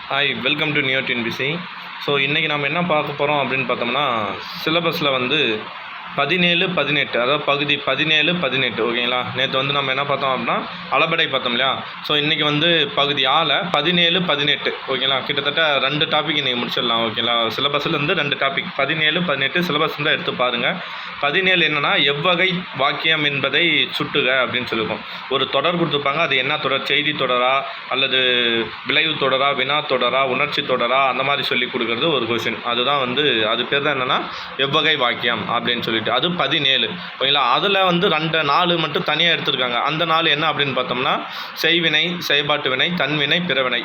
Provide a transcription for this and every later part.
Hi, welcome to new TNPSC. So இன்றைக்கி நம்ம என்ன பார்க்க போகிறோம் அப்படின்னு பார்த்தோம்னா, சிலபஸில் வந்து 17, 18 அதாவது பகுதி 17, 18 ஓகேங்களா. நேற்று வந்து நம்ம என்ன பார்த்தோம் அப்படின்னா அளபடை பார்த்தோம் இல்லையா. ஸோ இன்றைக்கி வந்து பகுதி ஆல 17, 18 ஓகேங்களா. கிட்டத்தட்ட 2 டாபிக் இன்றைக்கி முடிச்சிடலாம் ஓகேங்களா. சிலபஸ்லேருந்து 2 டாபிக் 17, 18 சிலபஸ் தான் எடுத்து பாருங்கள். 17 என்னென்னா எவ்வகை வாக்கியம் என்பதை சுட்டுக அப்படின்னு சொல்லியிருக்கோம். ஒரு தொடர் கொடுத்துருப்பாங்க, அது என்ன தொடர், செய்தி தொடரா அல்லது விளைவு தொடரா, வினா தொடரா, உணர்ச்சி தொடரா, அந்த மாதிரி சொல்லி கொடுக்குறது ஒரு கொஷின். அதுதான் வந்து அது பேர் தான் என்னென்னா எவ்வகை வாக்கியம் அப்படின்னு சொல்லிட்டு. அது 17 ஓகேங்களா. அதில் வந்து 4 மட்டும் தனியாக எடுத்திருக்காங்க. அந்த 4 என்ன அப்படின்னு பார்த்தோம்னா செய்வினை, செயல்பாட்டு வினை, தன்வினை, பிறவினை.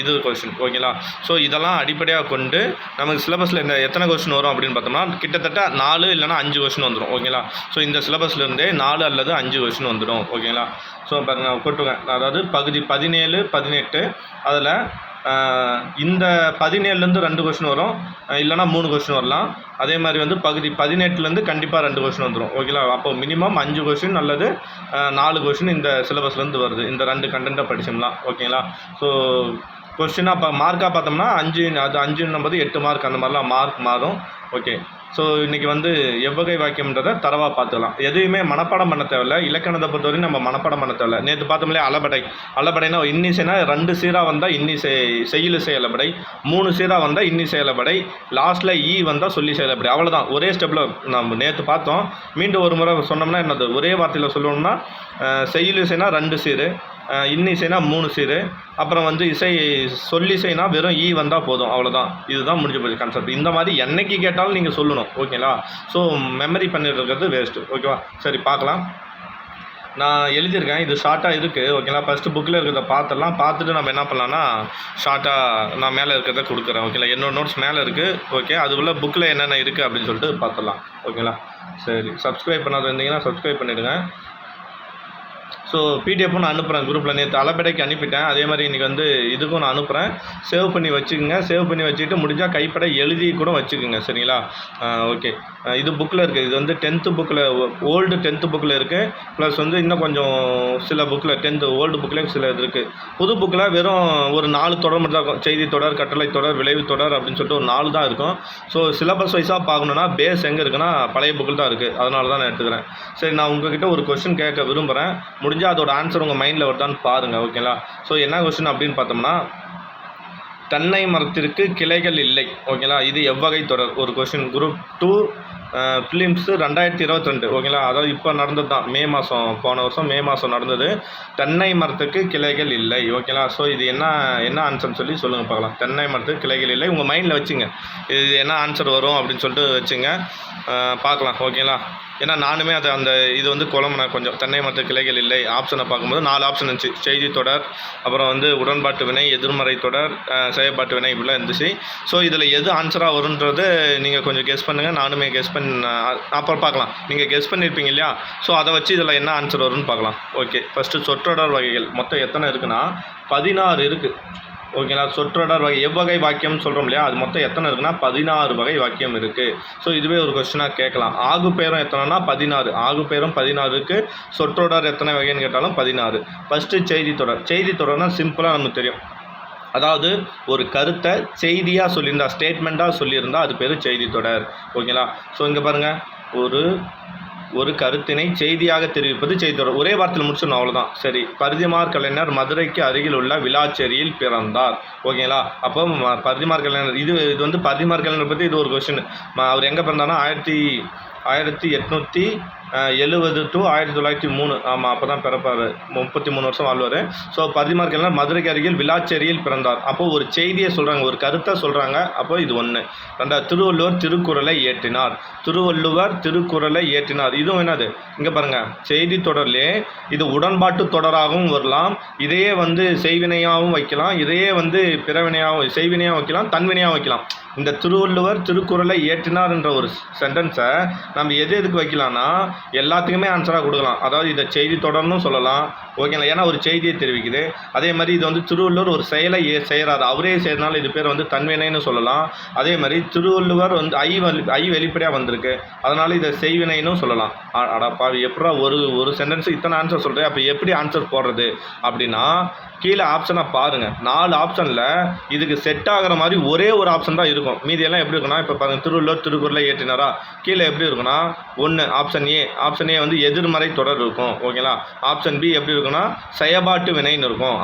இது கொஸ்டின் ஓகேங்களா. ஸோ இதெல்லாம் அடிப்படையாக கொண்டு நமக்கு சிலபஸில் இந்த எத்தனை கொஸ்டின் வரும் அப்படின்னு பார்த்தோம்னா கிட்டத்தட்ட 4 இல்லைனா 5 கொஸ்டின் வந்துடும் ஓகேங்களா. ஸோ இந்த சிலபஸ்லேருந்தே 4 அல்லது 5 கொஸ்டின் வந்துடும் ஓகேங்களா. ஸோ பாருங்க கொட்டுங்க, அதாவது பகுதி 17, 18 அதில் இந்த 17லேருந்து 2 கொஸ்டின் வரும், இல்லைனா 3 கொஸ்டின் வரலாம். அதே மாதிரி வந்து பகுதி 18லேருந்து கண்டிப்பாக 2 கொஸ்டின் வந்துடும் ஓகேங்களா. அப்போ மினிமம் 5 கொஸ்டின் அல்லது 4 கொஸ்டின் இந்த சிலபஸ்லேருந்து வருது, இந்த 2 கண்டென்ட்டை படிச்சோம்னா ஓகேங்களா. ஸோ கொஸ்டினாக மார்க்காக பார்த்தோம்னா 5 அது 5 8 மார்க் அந்த மாதிரிலாம் மார்க் மாறும் ஓகே. ஸோ இன்றைக்கி வந்து எவ்வகை வாக்கியம்ன்றதை தரவாக பார்த்துக்கலாம். எதுவுமே மனப்பாடம் பண்ண தேவையில்லை. இலக்கணத்தை பொறுத்தவரைக்கும் நம்ம மனப்பாடம் பண்ண தேவையில்லை. நேற்று பார்த்தோம்லையே அளபடைனா இன்னிசைனா 2 சீராக வந்தால் இன்னிசை செய்யுளிசை அளபடை, 3 சீராக வந்தால் இன்னிசை அளபடை, லாஸ்ட்டில் வந்தால் சொல்லிசை அளபடை. அவ்வளோதான், ஒரே ஸ்டெப்பில் நம்ம நேற்று பார்த்தோம். மீண்டும் ஒரு முறை சொன்னோம்னா என்னது, ஒரே வார்த்தையில் சொல்லணும்னா செய்யுளிசைனா 2 சீரு, இன்னிசைனா 3 சீரு, அப்புறம் வந்து சொல்லிசைனா வெறும் வந்தால் போதும், அவ்வளோதான். இதுதான் முடிஞ்ச போய் கான்செப்ட். இந்த மாதிரி என்னைக்கு கேட்டாலும் நீங்கள் சொல்லணும் ஓகேங்களா. ஸோ மெமரி பண்ணிட்டு இருக்கிறது வேஸ்ட்டு ஓகேவா. சரி பார்க்கலாம். நான் எழுதியிருக்கேன், இது ஷார்ட்டாக இருக்குது ஓகேங்களா. ஃபஸ்ட்டு புக்கில் இருக்கிறத பார்த்துடலாம். பார்த்துட்டு நம்ம என்ன பண்ணலான்னா ஷார்ட்டாக நான் மேலே இருக்கிறத கொடுக்குறேன் ஓகேங்களா. என்னோட நோட்ஸ் மேலே இருக்குது ஓகே. அதுக்குள்ளே புக்கில் என்னென்ன இருக்குது அப்படின்னு சொல்லிட்டு பார்த்துடலாம் ஓகேங்களா. சரி, சப்ஸ்கிரைப் பண்ணாத இருந்தீங்கன்னா சப்ஸ்கிரைப் பண்ணிவிடுங்க. ஸோ பிடிஎஃப்பும் நான் அனுப்புகிறேன் குரூப்பில். நேற்று அளபடைக்கு அனுப்பிட்டேன், அதே மாதிரி இன்றைக்கி வந்து இதுக்கும் நான் அனுப்புகிறேன். சேவ் பண்ணி வச்சுக்கோங்க. சேவ் பண்ணி வச்சுக்கிட்டு முடிஞ்சால் கைப்பட எழுதி கூட வச்சுக்கோங்க சரிங்களா. ஓகே, இது புக்கில் இருக்குது. இது வந்து 10th புக்கில், ஓல்டு 10th புக்கில் இருக்குது. ப்ளஸ் வந்து இன்னும் கொஞ்சம் சில புக்கில் 10th ஓல்டு புக்கில் சில இது இருக்குது. புது புக்கில் வெறும் ஒரு 4 தொடர் மட்டும் தான் இருக்கும். செய்தி தொடர், கட்டளை தொடர், விளைவு தொடர் அப்படின்னு சொல்லிட்டு ஒரு 4 தான் இருக்கும். ஸோ சிலபஸ் வைஸாக பார்க்கணுன்னா பேஸ் எங்கே இருக்குன்னா பழைய புக்கில் தான் இருக்குது. அதனால தான் நான் எடுத்துக்கிறேன். சரி, நான் உங்கள்கிட்ட ஒரு கொஸ்டின் கேட்க விரும்புகிறேன். முடிஞ்சால் அதோட ஆன்சர் உங்கள் மைண்டில் வருதான்னு பாருங்கள் ஓகேங்களா. ஸோ என்ன கொஸ்டின் அப்படின்னு பார்த்தோம்னா, தென்னை மரத்திற்கு கிளைகள் இல்லை ஓகேங்களா. இது எவ்வகை தொடர்? ஒரு கொஸ்டின், குரூப் 2 ஃபிலிம்ஸு 2022 ஓகேங்களா. அதாவது இப்போ நடந்தது தான், மே மாதம், போன வருஷம் மே மாதம் நடந்தது. தென்னை மரத்துக்கு கிளைகள் இல்லை ஓகேங்களா. ஸோ இது என்ன ஆன்சர்னு சொல்லி சொல்லுங்கள் பார்க்கலாம். தென்னை மரத்துக்கு கிளைகள் இல்லை, உங்கள் மைண்டில் வச்சுங்க. இது என்ன ஆன்சர் வரும் அப்படின்னு சொல்லிட்டு வச்சுங்க, பார்க்கலாம் ஓகேங்களா. ஏன்னா நானுமே இது வந்து குழம்புனா கொஞ்சம். தென்னை மரத்துக்கு கிளைகள் இல்லை ஆப்ஷனை பார்க்கும்போது 4 ஆப்ஷன் இருந்துச்சு. செய்தி தொடர், அப்புறம் வந்து உடன்பாட்டு வினை, எதிர்மறை தொடர், செயல்பாட்டு வினை, இப்படிலாம் இருந்துச்சு. ஸோ இதில் எது ஆன்சராக வருன்றது நீங்கள் கொஞ்சம் கெஸ் பண்ணுங்கள். நானுமே கெஸ் அப்புறம் பார்க்கலாம். நீங்கள் கெஸ் பண்ணியிருப்பீங்க இல்லையா. ஸோ அதை வச்சு இதில் என்ன ஆன்சர் வரும்னு பார்க்கலாம் ஓகே. ஃபஸ்ட்டு சொற்றொடர் வகைகள் மொத்தம் எத்தனை இருக்குன்னா 16 இருக்குது ஓகேங்களா. சொற்றொடர் வகை எவ்வகை வாக்கியம்னு சொல்கிறோம் இல்லையா, அது மொத்தம் எத்தனை இருக்குன்னா 16 வகை வாக்கியம் இருக்குது. ஸோ இதுவே ஒரு கொஸ்டினாக கேட்கலாம். ஆகு பேரும் எத்தனைனா 16, ஆகு பேரும் 16 இருக்குது. சொற்றொடர் எத்தனை வகைன்னு கேட்டாலும் 16. ஃபஸ்ட்டு செய்தி தொடர். செய்தி தொடர்னால் சிம்பிளாக நமக்கு தெரியும். அதாவது ஒரு கருத்தை செய்தியாக சொல்லியிருந்தா, ஸ்டேட்மெண்ட்டாக சொல்லியிருந்தா அது பேர் செய்தி தொடர் ஓகேங்களா. ஸோ இங்கே பாருங்கள், ஒரு கருத்தினை செய்தியாக தெரிவிப்பது செய்தி தொடர். ஒரே வார்த்தையில் முடிச்சிடணும், அவ்வளோதான். சரி, பரிதிமார் கலைஞர் மதுரைக்கு அருகில் உள்ள விளாச்சேரியில் பிறந்தார் ஓகேங்களா. அப்போ பரிதிமார் கலைஞர், இது வந்து பரிதிமார் கலைஞர் பற்றி இது ஒரு கொஸ்டின். அவர் எங்கே பிறந்தார்னா 1870 to 1903 ஆமாம், அப்போ தான் பிறப்பார். 33 வருஷம் வாழ்வார். ஸோ பரிதிமார் கலைஞர் மதுரைக்கு அருகில் விளாச்சேரியில் பிறந்தார். அப்போது ஒரு செய்தியை சொல்கிறாங்க, ஒரு கருத்தை சொல்கிறாங்க. அப்போ இது 1. 2, திருவள்ளுவர் திருக்குறளை இயற்றினார். இதுவும் என்னது, இங்கே பாருங்கள், செய்தி தொடர்லே இது உடன்பாட்டு தொடராகவும் வரலாம், இதையே வந்து செய்வினையாகவும் வைக்கலாம், இதையே வந்து பிறவினையாகவும், செய்வினையாகவும் வைக்கலாம், தன்வினையாகவும் வைக்கலாம். இந்த திருவள்ளுவர் திருக்குறளை இயற்றினார் என்ற ஒரு சென்டென்ஸை நம்ம எதுக்கு வைக்கலாம்னா எல்லாத்துக்குமே ஆன்சராக கொடுக்கலாம். அதாவது இதை செய்தி தொடர்னும் சொல்லலாம், ஓகேங்களா, ஏன்னா ஒரு செய்தியை தெரிவிக்குது. அதே மாதிரி இது வந்து திருவள்ளுவர் ஒரு செயலை செய்கிறாரு, அவரே செய்யறதுனால இது பேர் வந்து தன்வினைன்னு சொல்லலாம். அதே மாதிரி திருவள்ளுவர் வந்து ஐ வெளிப்படையாக வந்திருக்கு, அதனால இதை செய்வினைன்னு சொல்லலாம். அடப்பாவி, எப்படா ஒரு சென்டென்ஸுக்கு இத்தனை ஆன்சர் சொல்கிறேன், அப்போ எப்படி ஆன்சர் போடுறது அப்படின்னா கீழே ஆப்ஷனை பாருங்கள். 4 ஆப்ஷனில் இதுக்கு செட் ஆகிற மாதிரி ஒரே ஒரு ஆப்ஷன் தான் இருக்கும். மீதியெல்லாம் எப்படி இருக்குன்னா, இப்போ பாருங்கள், திருவள்ளுவர் திருக்குறளை இயற்றினாரா, கீழே எப்படி இருக்குன்னா 1 ஆப்ஷன் ஏ வந்து எதிர்மறை தொடர் இருக்கும், ஓகேங்களா. ஆப்ஷன் பி எப்படி இருக்குன்னா செயபாட்டு வினைன்னு இருக்கும்.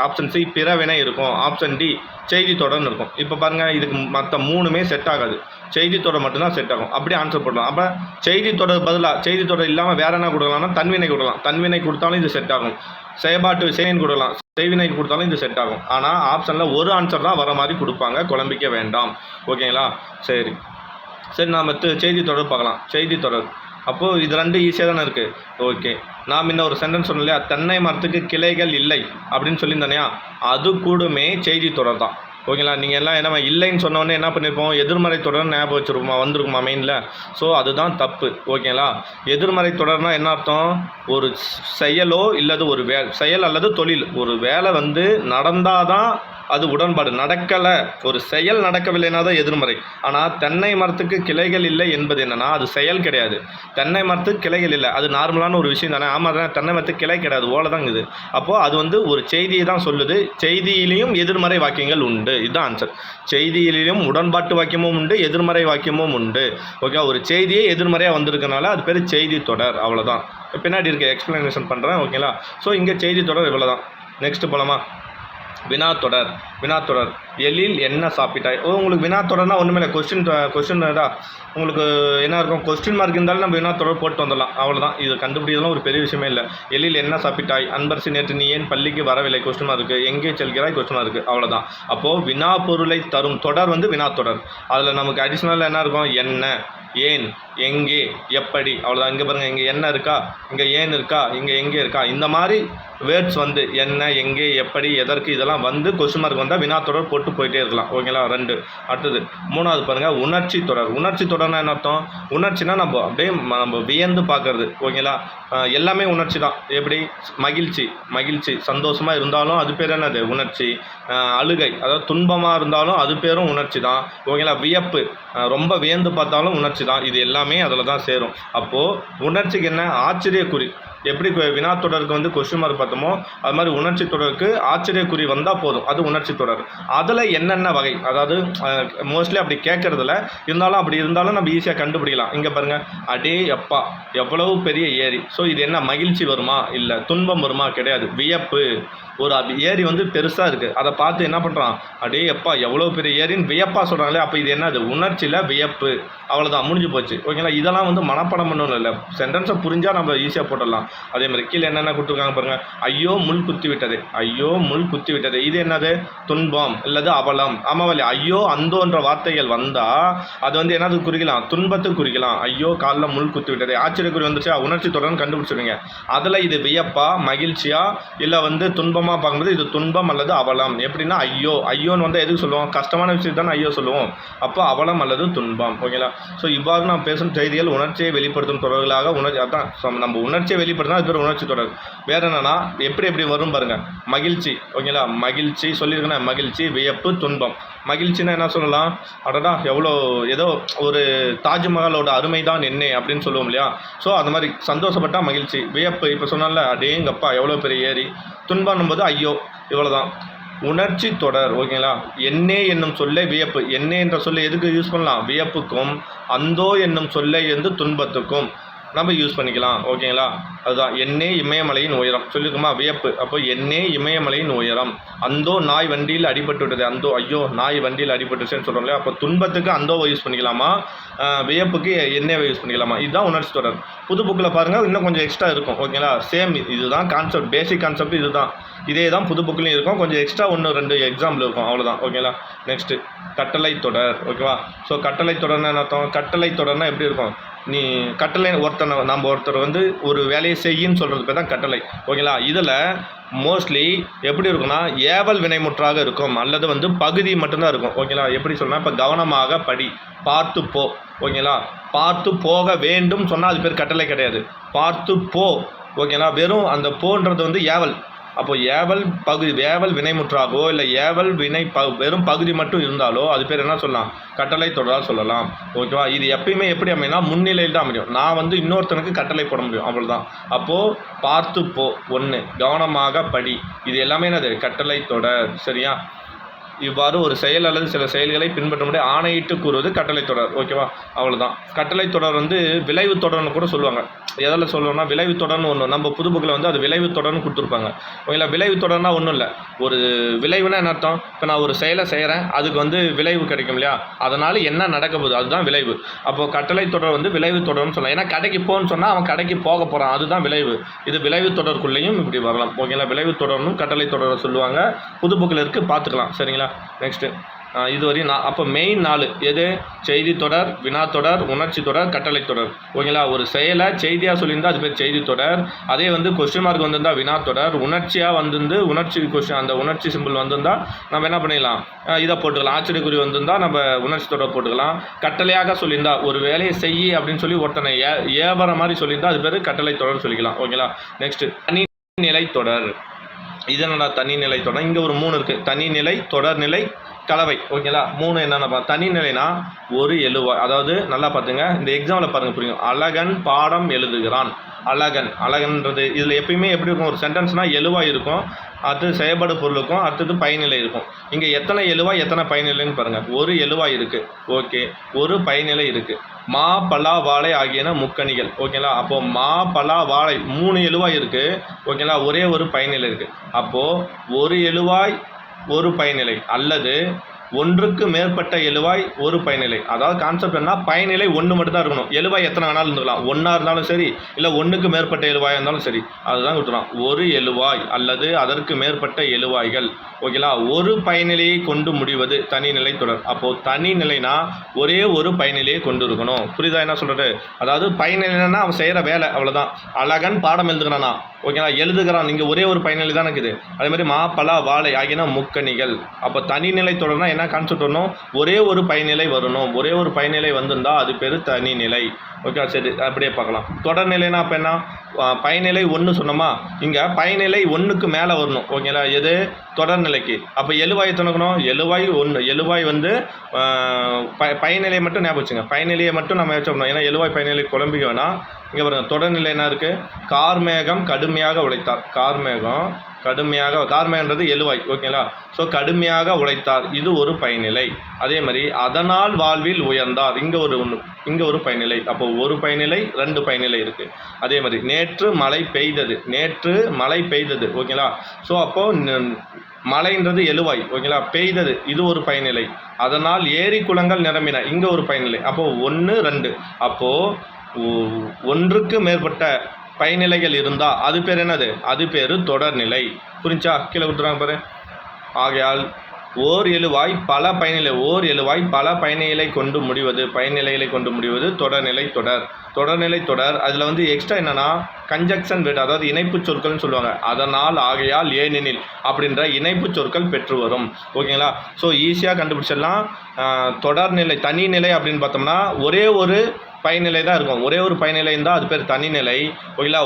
ஆப்ஷன் சி பிற வினை இருக்கும். ஆப்ஷன் டி செய்தி தொடர்னு இருக்கும். இப்போ பாருங்கள், இதுக்கு மற்ற 3மே செட் ஆகாது, செய்தி தொடர் மட்டும்தான் செட் ஆகும். அப்படியே ஆன்சர் பண்ணலாம். அப்போ செய்தி தொடர் பதிலாக செய்தி தொடர் இல்லாமல் வேறு என்ன கொடுக்கலாம்னா தன்வினை கொடுக்கலாம். தன்வினை கொடுத்தாலும் இது செட் ஆகும். செயபாட்டு விசைன்னு கொடுக்கலாம், செய்வினைக்கு கொடுத்தாலும் இது செட் ஆகும். ஆனால் ஆப்ஷனில் ஒரு ஆன்சர் தான் வர மாதிரி கொடுப்பாங்க, குழம்பிக்க வேண்டாம், ஓகேங்களா. சரி, நாம் செய்தி தொடர் பார்க்கலாம். செய்தி தொடர் அப்போது இது 2 ஈஸியாக தானே இருக்குது. ஓகே, நாம் இன்னும் ஒரு சென்டென்ஸ் சொன்னோம் இல்லையா, தென்னை மரத்துக்கு கிளைகள் இல்லை அப்படின்னு சொல்லியிருந்தோனையா, அது கூடமே செய்தி தொடர் தான், ஓகேங்களா. நீங்கள் எல்லாம் என்ன இல்லைன்னு சொன்னோடனே என்ன பண்ணியிருப்போம், எதிர்மறை தொடர் ஞாபகம் வச்சுருப்போமா, வந்திருக்குமா மெயினில். ஸோ அதுதான் தப்பு, ஓகேங்களா. எதிர்மறை தொடர்னால் என்ன அர்த்தம், ஒரு செயலோ இல்லது ஒரு செயல் அல்லது தொழில், ஒரு வேலை வந்து நடந்தால் தான் அது உடன்பாடு. நடக்கலை, ஒரு செயல் நடக்கவில்லைனா தான் எதிர்மறை. ஆனால் தென்னை மரத்துக்கு கிளைகள் இல்லை என்பது என்னென்னா அது செயல் கிடையாது. தென்னை மரத்துக்கு கிளைகள் இல்லை, அது நார்மலான ஒரு விஷயம் தானே. ஆமாம் தானே, தென்னை மரத்துக்கு கிளை கிடையாது, ஓலை தான் இது. அப்போது அது வந்து ஒரு செய்தியை தான் சொல்லுது. செய்தியிலையும் எதிர்மறை வாக்கியங்கள் உண்டு, இதுதான் ஆன்சர். செய்தியிலையும் உடன்பாட்டு வாக்கியமும் உண்டு, எதிர்மறை வாக்கியமும் உண்டு, ஓகே. ஒரு செய்தியே எதிர்மறையாக வந்திருக்கனால அது பேர் செய்தி தொடர், அவ்வளோதான். பின்னாடி இருக்க எக்ஸ்பிளனேஷன் பண்ணுறேன், ஓகேங்களா. ஸோ இங்கே செய்தி தொடர் இவ்வளோ தான். நெக்ஸ்ட் போலாமா, வினாத்தொடர். எழில் என்ன சாப்பிட்டாய். உங்களுக்கு வினாத்தொடர்னா ஒன்றுமே இல்லை, கொஸ்டின் தான் உங்களுக்கு என்ன இருக்கும், கொஸ்டின் மார்க் இருந்தாலும் நம்ம வினாத்தொடர் போட்டு வந்துடலாம், அவ்வளோதான். இது கண்டுபிடிக்கலாம் ஒரு பெரிய விஷயமே இல்லை. எழில் என்ன சாப்பிட்டாய், அன்பரசி நேற்று நீ ஏன் பள்ளிக்கு வரவில்லை, கொஸ்டின் மார்க். எங்கே செல்கிறாய், கொஸ்டின் மார்க், அவ்வளோதான். அப்போது வினா பொருளை தரும் தொடர் வந்து வினாத்தொடர். அதில் நமக்கு அடிஷ்னலாக என்ன இருக்கும், என்ன, ஏன், எங்கே, எப்படி, அவ்வளோதான். இங்கே பாருங்கள், இங்கே என்ன இருக்கா, இங்கே ஏன் இருக்கா, இங்கே எங்கே இருக்கா, இந்த மாதிரி வேர்ட்ஸ் வந்து என்ன, எங்கே, எப்படி, எதற்கு, இதெல்லாம் வந்து கொஸ்டின் மார்க் வந்தால் வினாத்தொடர் போட்டு போயிட்டே இருக்கலாம், ஓகேங்களா. 2. அடுத்தது 3வது பாருங்கள், உணர்ச்சி தொடர்னா என்ன அர்த்தம், உணர்ச்சினா நம்ம வியந்து பார்க்கறது, ஓகேங்களா. எல்லாமே உணர்ச்சி தான். எப்படி, மகிழ்ச்சி சந்தோஷமாக இருந்தாலும் அது பேர் என்னது, உணர்ச்சி. அழுகை, அதாவது துன்பமாக இருந்தாலும் அது பேரும் உணர்ச்சி தான், ஓகேங்களா. வியப்பு, ரொம்ப வியந்து பார்த்தாலும் உணர்ச்சி தான். இது எல்லாமே அதில் தான் சேரும். அப்போது உணர்ச்சிக்கு என்ன, ஆச்சரியக்குறி. எப்படி வினாத்தொடருக்கு வந்து கொஸ்டின் மார்க் பார்த்தோமோ அது மாதிரி உணர்ச்சி தொடருக்கு ஆச்சரியக்குறி வந்தால் போதும், அது உணர்ச்சி தொடர். அதில் என்னென்ன வகை, அதாவது மோஸ்ட்லி அப்படி கேட்குறதில்ல, அப்படி இருந்தாலும் நம்ம ஈஸியாக கண்டுபிடிக்கலாம். இங்கே பாருங்கள், அடே அப்பா எவ்வளவு பெரிய ஏரி. ஸோ இது என்ன, மகிழ்ச்சி வருமா, இல்லை துன்பம் வருமா, கிடையாது. வியப்பு, ஒரு ஏரி வந்து பெருசாக இருக்குது, அதை பார்த்து என்ன பண்ணுறான், அடே அப்பா எவ்வளோ பெரிய ஏரின்னு வியப்பாக சொல்கிறாங்களே, அப்போ இது என்னது, உணர்ச்சியில் வியப்பு, அவ்வளோதான், முடிஞ்சு போச்சு, ஓகேங்களா. இதெல்லாம் வந்து மனப்பாடம் பண்ணணும் இல்லை, சென்டென்ஸை புரிஞ்சால் நம்ம ஈஸியாக போட்டுடலாம். அதே மாதிரி கீழே என்னென்ன கொடுத்துருக்காங்க பாருங்கள், ஐயோ முள் குத்தி விட்டது, இது என்னது, துன்பம் இல்லது அவலம். ஆமாவல்லி, ஐயோ அந்தோன்ற வார்த்தைகள் வந்தால் அது வந்து என்னது குறிக்கலாம், துன்பத்தை குறிக்கலாம். ஐயோ காலில் முள் குத்தி விட்டது, ஆச்சரியக்குறி வந்துச்சா, உணர்ச்சி தொடர்ந்து கண்டுபிடிச்சிருவீங்க. அதில் இது வியப்பா, மகிழ்ச்சியா, இல்லை வந்து துன்பமாக பார்க்கும்போது இது துன்பம் அல்லது அவலம். எப்படின்னா ஐயோன்னு வந்து எதுக்கு சொல்லுவோம், கஷ்டமான விஷயம் தானே ஐயோ சொல்லுவோம். அப்போ அவலம் அல்லது துன்பம், ஓகேங்களா. ஸோ இவ்வாறு நாம் பேசும் செய்திகள் உணர்ச்சியை வெளிப்படுத்தும் தொடர்களாக அதான் நம்ம உணர்ச்சியை வெளிப்படுத்தினா அது பேர் உணர்ச்சி தொடர். வேறு என்னன்னா எப்படி வரும் பாருங்கள், மகிழ்ச்சி, ஓகேங்களா. மகிழ்ச்சி சொல்லியிருக்கேன்னா, மகிழ்ச்சி, வியப்பு, துன்பம். மகிழ்ச்சின்னா என்ன சொல்லலாம், அடடா எவ்வளோ ஏதோ ஒரு தாஜ்மஹாலோட அருமை தான் என்ன அப்படின்னு சொல்லுவோம் இல்லையா. ஸோ அந்த மாதிரி சந்தோஷப்பட்டால் மகிழ்ச்சி. வியப்பு, இப்போ சொன்னால அடேங்கப்பா எவ்வளோ பெரிய ஏரி. துன்பம் போது ஐயோ, இவ்வளோதான். உணர்ச்சி தொடர், ஓகேங்களா. என்னே என்னும் சொல்லை வியப்பு, என்னே என்ற சொல்லை எதுக்கு யூஸ் பண்ணலாம், வியப்புக்கும். அந்தோ என்னும் சொல்லை வந்து துன்பத்துக்கும் நம்ம யூஸ் பண்ணிக்கலாம், ஓகேங்களா. அதுதான் என்னே இமயமலையின் உயரம் சொல்லியிருக்குமா, வியப்பு. அப்போ என்னே இமயமலையின் உயரம். அந்தோ நாய் வண்டியில் அடிபட்டு விட்டது, அந்தோ ஐயோ நாய் வண்டியில் அடிபட்டுச்சுன்னு சொல்கிறோம் இல்லையா. அப்போ துன்பத்துக்கு அந்தோவை யூஸ் பண்ணிக்கலாமா, வியப்புக்கு என்னேவை யூஸ் பண்ணிக்கலாமா, இதுதான் உணர்ச்சி தொடர். புது புக்கில் பாருங்கள் இன்னும் கொஞ்சம் எக்ஸ்ட்ரா இருக்கும், ஓகேங்களா. சேம் இதுதான் கான்செப்ட், பேசிக் கான்செப்ட் இதுதான். இதே தான் புது புக்லேயும் இருக்கும், கொஞ்சம் எக்ஸ்ட்ரா 1-2 எக்ஸாம்பிள் இருக்கும், அவ்வளோதான், ஓகேங்களா. நெக்ஸ்ட்டு கட்டளை தொடர், ஓகேவா. ஸோ கட்டளை தொடர்னா என்ன அர்த்தம், கட்டளை தொடர்னா எப்படி இருக்கும், நீ கட்டளை நம்ம ஒருத்தர் வந்து ஒரு வேலையை செய்யின்னு சொல்கிறது பேர் தான் கட்டளை. ஓகேங்களா? இதில் மோஸ்ட்லி எப்படி இருக்குன்னா ஏவல் வினைமுற்றாக இருக்கும், அல்லது வந்து பகுதி மட்டும்தான் இருக்கும். ஓகேங்களா? எப்படி சொல்லலாம், இப்போ கவனமாக படி, பார்த்து போ. ஓகேங்களா? பார்த்து போக வேண்டும் சொன்னால் அது பேர் கட்டளை கிடையாது, பார்த்து போ. ஓகேங்களா? வெறும் அந்த போன்றது வந்து ஏவல். அப்போ ஏவல் வினைமுற்றாகவோ இல்லை ஏவல் வினை வெறும் பகுதி மட்டும் இருந்தாலோ அது பேர் என்ன சொல்லலாம், கட்டளை தொடராக சொல்லலாம். ஓகேவா? இது எப்பயுமே எப்படி அமையும்னா முன்னிலையில் தான் அமையும். நான் வந்து இன்னொருத்தனுக்கு கட்டளை போட முடியும், அவ்வளோதான். அப்போது பார்த்து போ, ஒன்று, கவனமாக படி, இது எல்லாமே என்னது, கட்டளை தொடர். சரியா? இவ்வாறு ஒரு செயல் அல்லது சில செயல்களை பின்பற்ற முடிய ஆணையிட்டு கூறுவது கட்டளை தொடர். ஓகேவா? அவ்வளோதான். கட்டளை தொடர் வந்து விளைவு தொடர்னு கூட சொல்லுவாங்க. எதில் சொல்லணும்னா விளைவு தொடர்னு ஒன்று, நம்ம புது புக்கில் வந்து அது விளைவு தொடர்னு கொடுத்துருப்பாங்க. ஓகேங்களா? விளைவு தொடர்னா ஒன்றும் இல்லை, ஒரு விளைவுனா என்ன அர்த்தம், இப்போ நான் ஒரு செயலை செய்கிறேன், அதுக்கு வந்து விளைவு கிடைக்கும் இல்லையா, அதனால் என்ன நடக்க போகுது அதுதான் விளைவு. அப்போது கட்டளை தொடர் வந்து விளைவு தொடர்னு சொல்லலாம். ஏன்னா கடைக்கு போன்னு சொன்னால் அவன் கடைக்கு போக போகிறான், அதுதான் விளைவு. இது விளைவு தொடர்க்குள்ளேயும் இப்படி வரலாம். ஓகேங்களா? விளைவு தொடர்னும் கட்டளை தொடரை சொல்லுவாங்க, புது புக்கில் இருக்குது, பார்த்துக்கலாம். சரிங்களா? நெக்ஸ்ட்டு இது வரையும் அப்போ மெயின் 4 எது, செய்தி தொடர், வினா தொடர், உணர்ச்சி தொடர், கட்டளை தொடர். ஓகேங்களா? ஒரு செயலை செய்தியாக சொல்லியிருந்தால் அது பேர் செய்தி தொடர். அதே வந்து கொஸ்டின் மார்க் வந்திருந்தால் வினா தொடர். உணர்ச்சியாக வந்து உணர்ச்சி கொஸ்டின், அந்த உணர்ச்சி சிம்பிள் வந்திருந்தால் நம்ம என்ன பண்ணிடலாம், இதை போட்டுக்கலாம். ஆச்சரியக்குறி வந்திருந்தால் நம்ம உணர்ச்சி தொடர் போட்டுக்கலாம். கட்டளையாக சொல்லியிருந்தால் ஒரு வேலையை செய்யி அப்படின்னு சொல்லி ஒருத்தனை ஏவர மாதிரி சொல்லியிருந்தால் அது பேர் கட்டளை தொடர் சொல்லிக்கலாம். ஓகேங்களா? நெக்ஸ்ட்டு தனிநிலை தொடர். இது என்னடா தனிநிலை தொடர், இங்கே ஒரு 3 இருக்குது, தனிநிலை, தொடர்நிலை, கலவை. ஓகேங்களா? 3 என்னென்ன, தனிநிலைனா ஒரு எழுவாய், அதாவது நல்லா பார்த்துங்க, இந்த எக்ஸாம்பிள் பாருங்கள் புரியும். அழகன் பாடம் எழுதுகிறான். அழகன்றது இதில் எப்பயுமே எப்படி இருக்கும், ஒரு சென்டென்ஸ்னால் எழுவாய் இருக்கும், அடுத்து செயல்பாடு பொருள் இருக்கும், அடுத்தது பயனிலை இருக்கும். இங்கே எத்தனை எழுவாய் எத்தனை பயனிலைன்னு பாருங்கள். ஒரு எழுவாய் இருக்குது, ஓகே, ஒரு பயனிலை இருக்குது. மா, பலா, வாழை ஆகியன முக்கணிகள். ஓகேங்களா? அப்போது மா, பலா, வாழை 3 எழுவாய் இருக்குது. ஓகேங்களா? ஒரே ஒரு பயனிலை இருக்குது. அப்போது ஒரு எழுவாய் ஒரு பயனிலை, அல்லது ஒன்றுக்கு மேற்பட்ட எழுவாய் ஒரு பயனிலை. அதாவது கான்செப்ட் என்ன, பயனிலை 1 மட்டும் தான் இருக்கணும். எழுவாய் எத்தனை வேணாலும் இருந்துக்கலாம், 1 இருந்தாலும் சரி, இல்லை 1க்கு மேற்பட்ட எழுவாய் இருந்தாலும் சரி, அதுதான் கொடுத்துலாம். ஒரு எழுவாய் அல்லது அதற்கு மேற்பட்ட எழுவாய்கள். ஓகேங்களா? ஒரு பயனிலையை கொண்டு முடிவது தனிநிலை தொடர். அப்போது தனிநிலைனா ஒரே ஒரு பயனிலையை கொண்டு இருக்கணும். புரியுதா என்ன சொல்கிறது? அதாவது பயனிலைன்னா அவன் செய்கிற வேலை, அவ்வளோதான். அழகன் பாடம் எழுதுகிறானா, ஓகேங்களா, எழுதுகிறான், இங்கே ஒரே ஒரு பயனிலை தான் இருக்குது. அதேமாதிரி மா, பலா, வாழை ஆகியன முக்கணிகள். அப்போ தனிநிலை தொடர்னா என்ன கான்செப்ட் வரணும், ஒரே ஒரு பயனிலை வரணும். ஒரே ஒரு பயனிலை வந்திருந்தால் அது பேர் தனிநிலை. ஓகே, சரி, அப்படியே பார்க்கலாம். தொடர்நிலைனா அப்போ என்ன, பயனிலை 1 சொன்னோமா, இங்கே பயனிலை 1க்கு மேலே வரணும். ஓகேங்களா? எது, தொடர்நிலைக்கு. அப்போ எழுவாய் துணக்கணும், எழுவாய் 1. எழுவாய் வந்து பயனிலையை மட்டும் ஞாபகம் வச்சுங்க, பயனிலையை மட்டும் நம்ம வச்சோம்னா, ஏன்னா எழுவாய் பயனிலை குழம்பிக்க வேணாம். இங்கே பாருங்கள், தொடர்நிலை என்ன இருக்குது, கார்மேகம் கடுமையாக உழைத்தார். கார்மேகன்றது எழுவாய். ஓகேங்களா? ஸோ கடுமையாக உழைத்தார், இது ஒரு பயனிலை. அதே மாதிரி அதனால் வாழ்வில் உயர்ந்தார், இங்கே ஒரு பயனிலை. அப்போ ஒரு பயனிலை 2 பயனிலை இருக்குது. அதே மாதிரி நேற்று மழை பெய்தது. ஓகேங்களா? ஸோ அப்போது மழைன்றது எழுவாய். ஓகேங்களா? பெய்தது, இது ஒரு பயனிலை. அதனால் ஏரி குளங்கள் நிரம்பின, இங்கே ஒரு பயனிலை. அப்போது 1, 2. அப்போது ஒன்றுக்கு மேற்பட்ட பயனிலைகள் இருந்தால் அது பேர் என்னது, அது பேர் தொடர்நிலை. புரிஞ்சா? கீழே கொடுத்துறாங்க பாரு. ஆகையால் ஓர் எழுவாய் பல பயனிலை கொண்டு முடிவது தொடர்நிலை தொடர். அதில் வந்து எக்ஸ்ட்ரா என்னென்னா கன்ஜக்ஷன் வேர்டு, அதாவது இணைப்பு சொற்கள்னு சொல்லுவாங்க. அதனால், ஆகையால், ஏனெனில் அப்படின்ற இணைப்பு சொற்கள் பெற்று வரும். ஓகேங்களா? ஸோ ஈஸியாக கண்டுபிடிச்சிடலாம். தொடர்நிலை தனிநிலை அப்படின்னு பார்த்தோம்னா ஒரே ஒரு பயனிலை தான் இருக்கும். ஒரே ஒரு பயனிலை இருந்தால் அது பேர் தனிநிலை. ஓகேங்களா?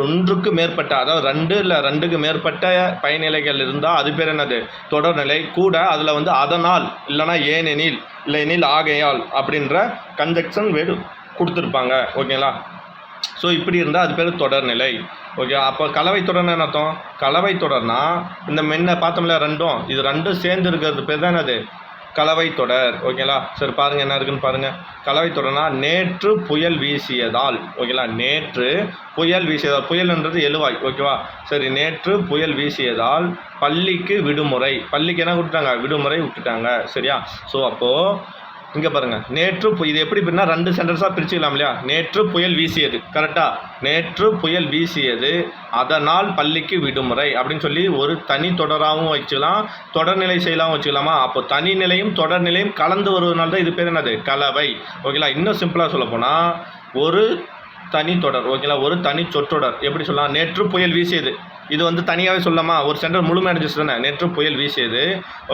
ஒன்றுக்கு மேற்பட்ட, அதாவது 2 இல்லை 2க்கு மேற்பட்ட பயனிலைகள் இருந்தால் அது பேர் என்னது, தொடர்நிலை. கூட அதில் வந்து அதனால், இல்லைனா ஏனெனில், இல்லைனில், ஆகையால் அப்படின்ற கன்ஜக்ஷன் வேர்டு கொடுத்துருப்பாங்க. ஓகேங்களா? ஸோ இப்படி இருந்தால் அது பேர் தொடர்நிலை. ஓகே, அப்போ கலவை தொடர்னு என்ன அர்த்தம், கலவை தொடர்னா இந்த மென்ன பார்த்தோம்ல இது ரெண்டும் சேர்ந்து இருக்கிறது பேர் தான் என்னது, கலவை தொடர். ஓகேங்களா? சரி, பாருங்கள் என்ன இருக்குன்னு பாருங்கள். கலவை தொடர்னா நேற்று புயல் வீசியதால். ஓகேங்களா? நேற்று புயல் வீசியதால், புயல்ன்றது எழுவாய். ஓகேவா? சரி, நேற்று புயல் வீசியதால் பள்ளிக்கு விடுமுறை. பள்ளிக்கு என்ன விட்டுட்டாங்க, விடுமுறை விட்டுட்டாங்க. சரியா? ஸோ அப்போது இங்கே பாருங்கள், நேற்று இது எப்படி பின்னா 2 சென்டென்ஸாக பிரிச்சுக்கலாம் இல்லையா? நேற்று புயல் வீசியது, கரெக்டாக? நேற்று புயல் வீசியது, அதனால் பள்ளிக்கு விடுமுறை அப்படின்னு சொல்லி ஒரு தனி தொடராகவும் வச்சுக்கலாம், தொடர்நிலை செயலாகவும் வச்சுக்கலாமா? அப்போ தனிநிலையும் தொடர்நிலையும் கலந்து வருவதனால தான் இது பேர் என்னது? கலவை. ஓகேங்களா? இன்னும் சிம்பிளாக சொல்ல போனால் ஒரு தனி தொடர், ஓகேங்களா? ஒரு தனி சொற்றொடர் எப்படி சொல்லலாம்? நேற்று புயல் வீசியது, இது வந்து தனியாகவே சொல்லலாமா? ஒரு சென்டர் முழுமையடைஞ்சிச்சு தானே? நேற்று புயல் வீசியது,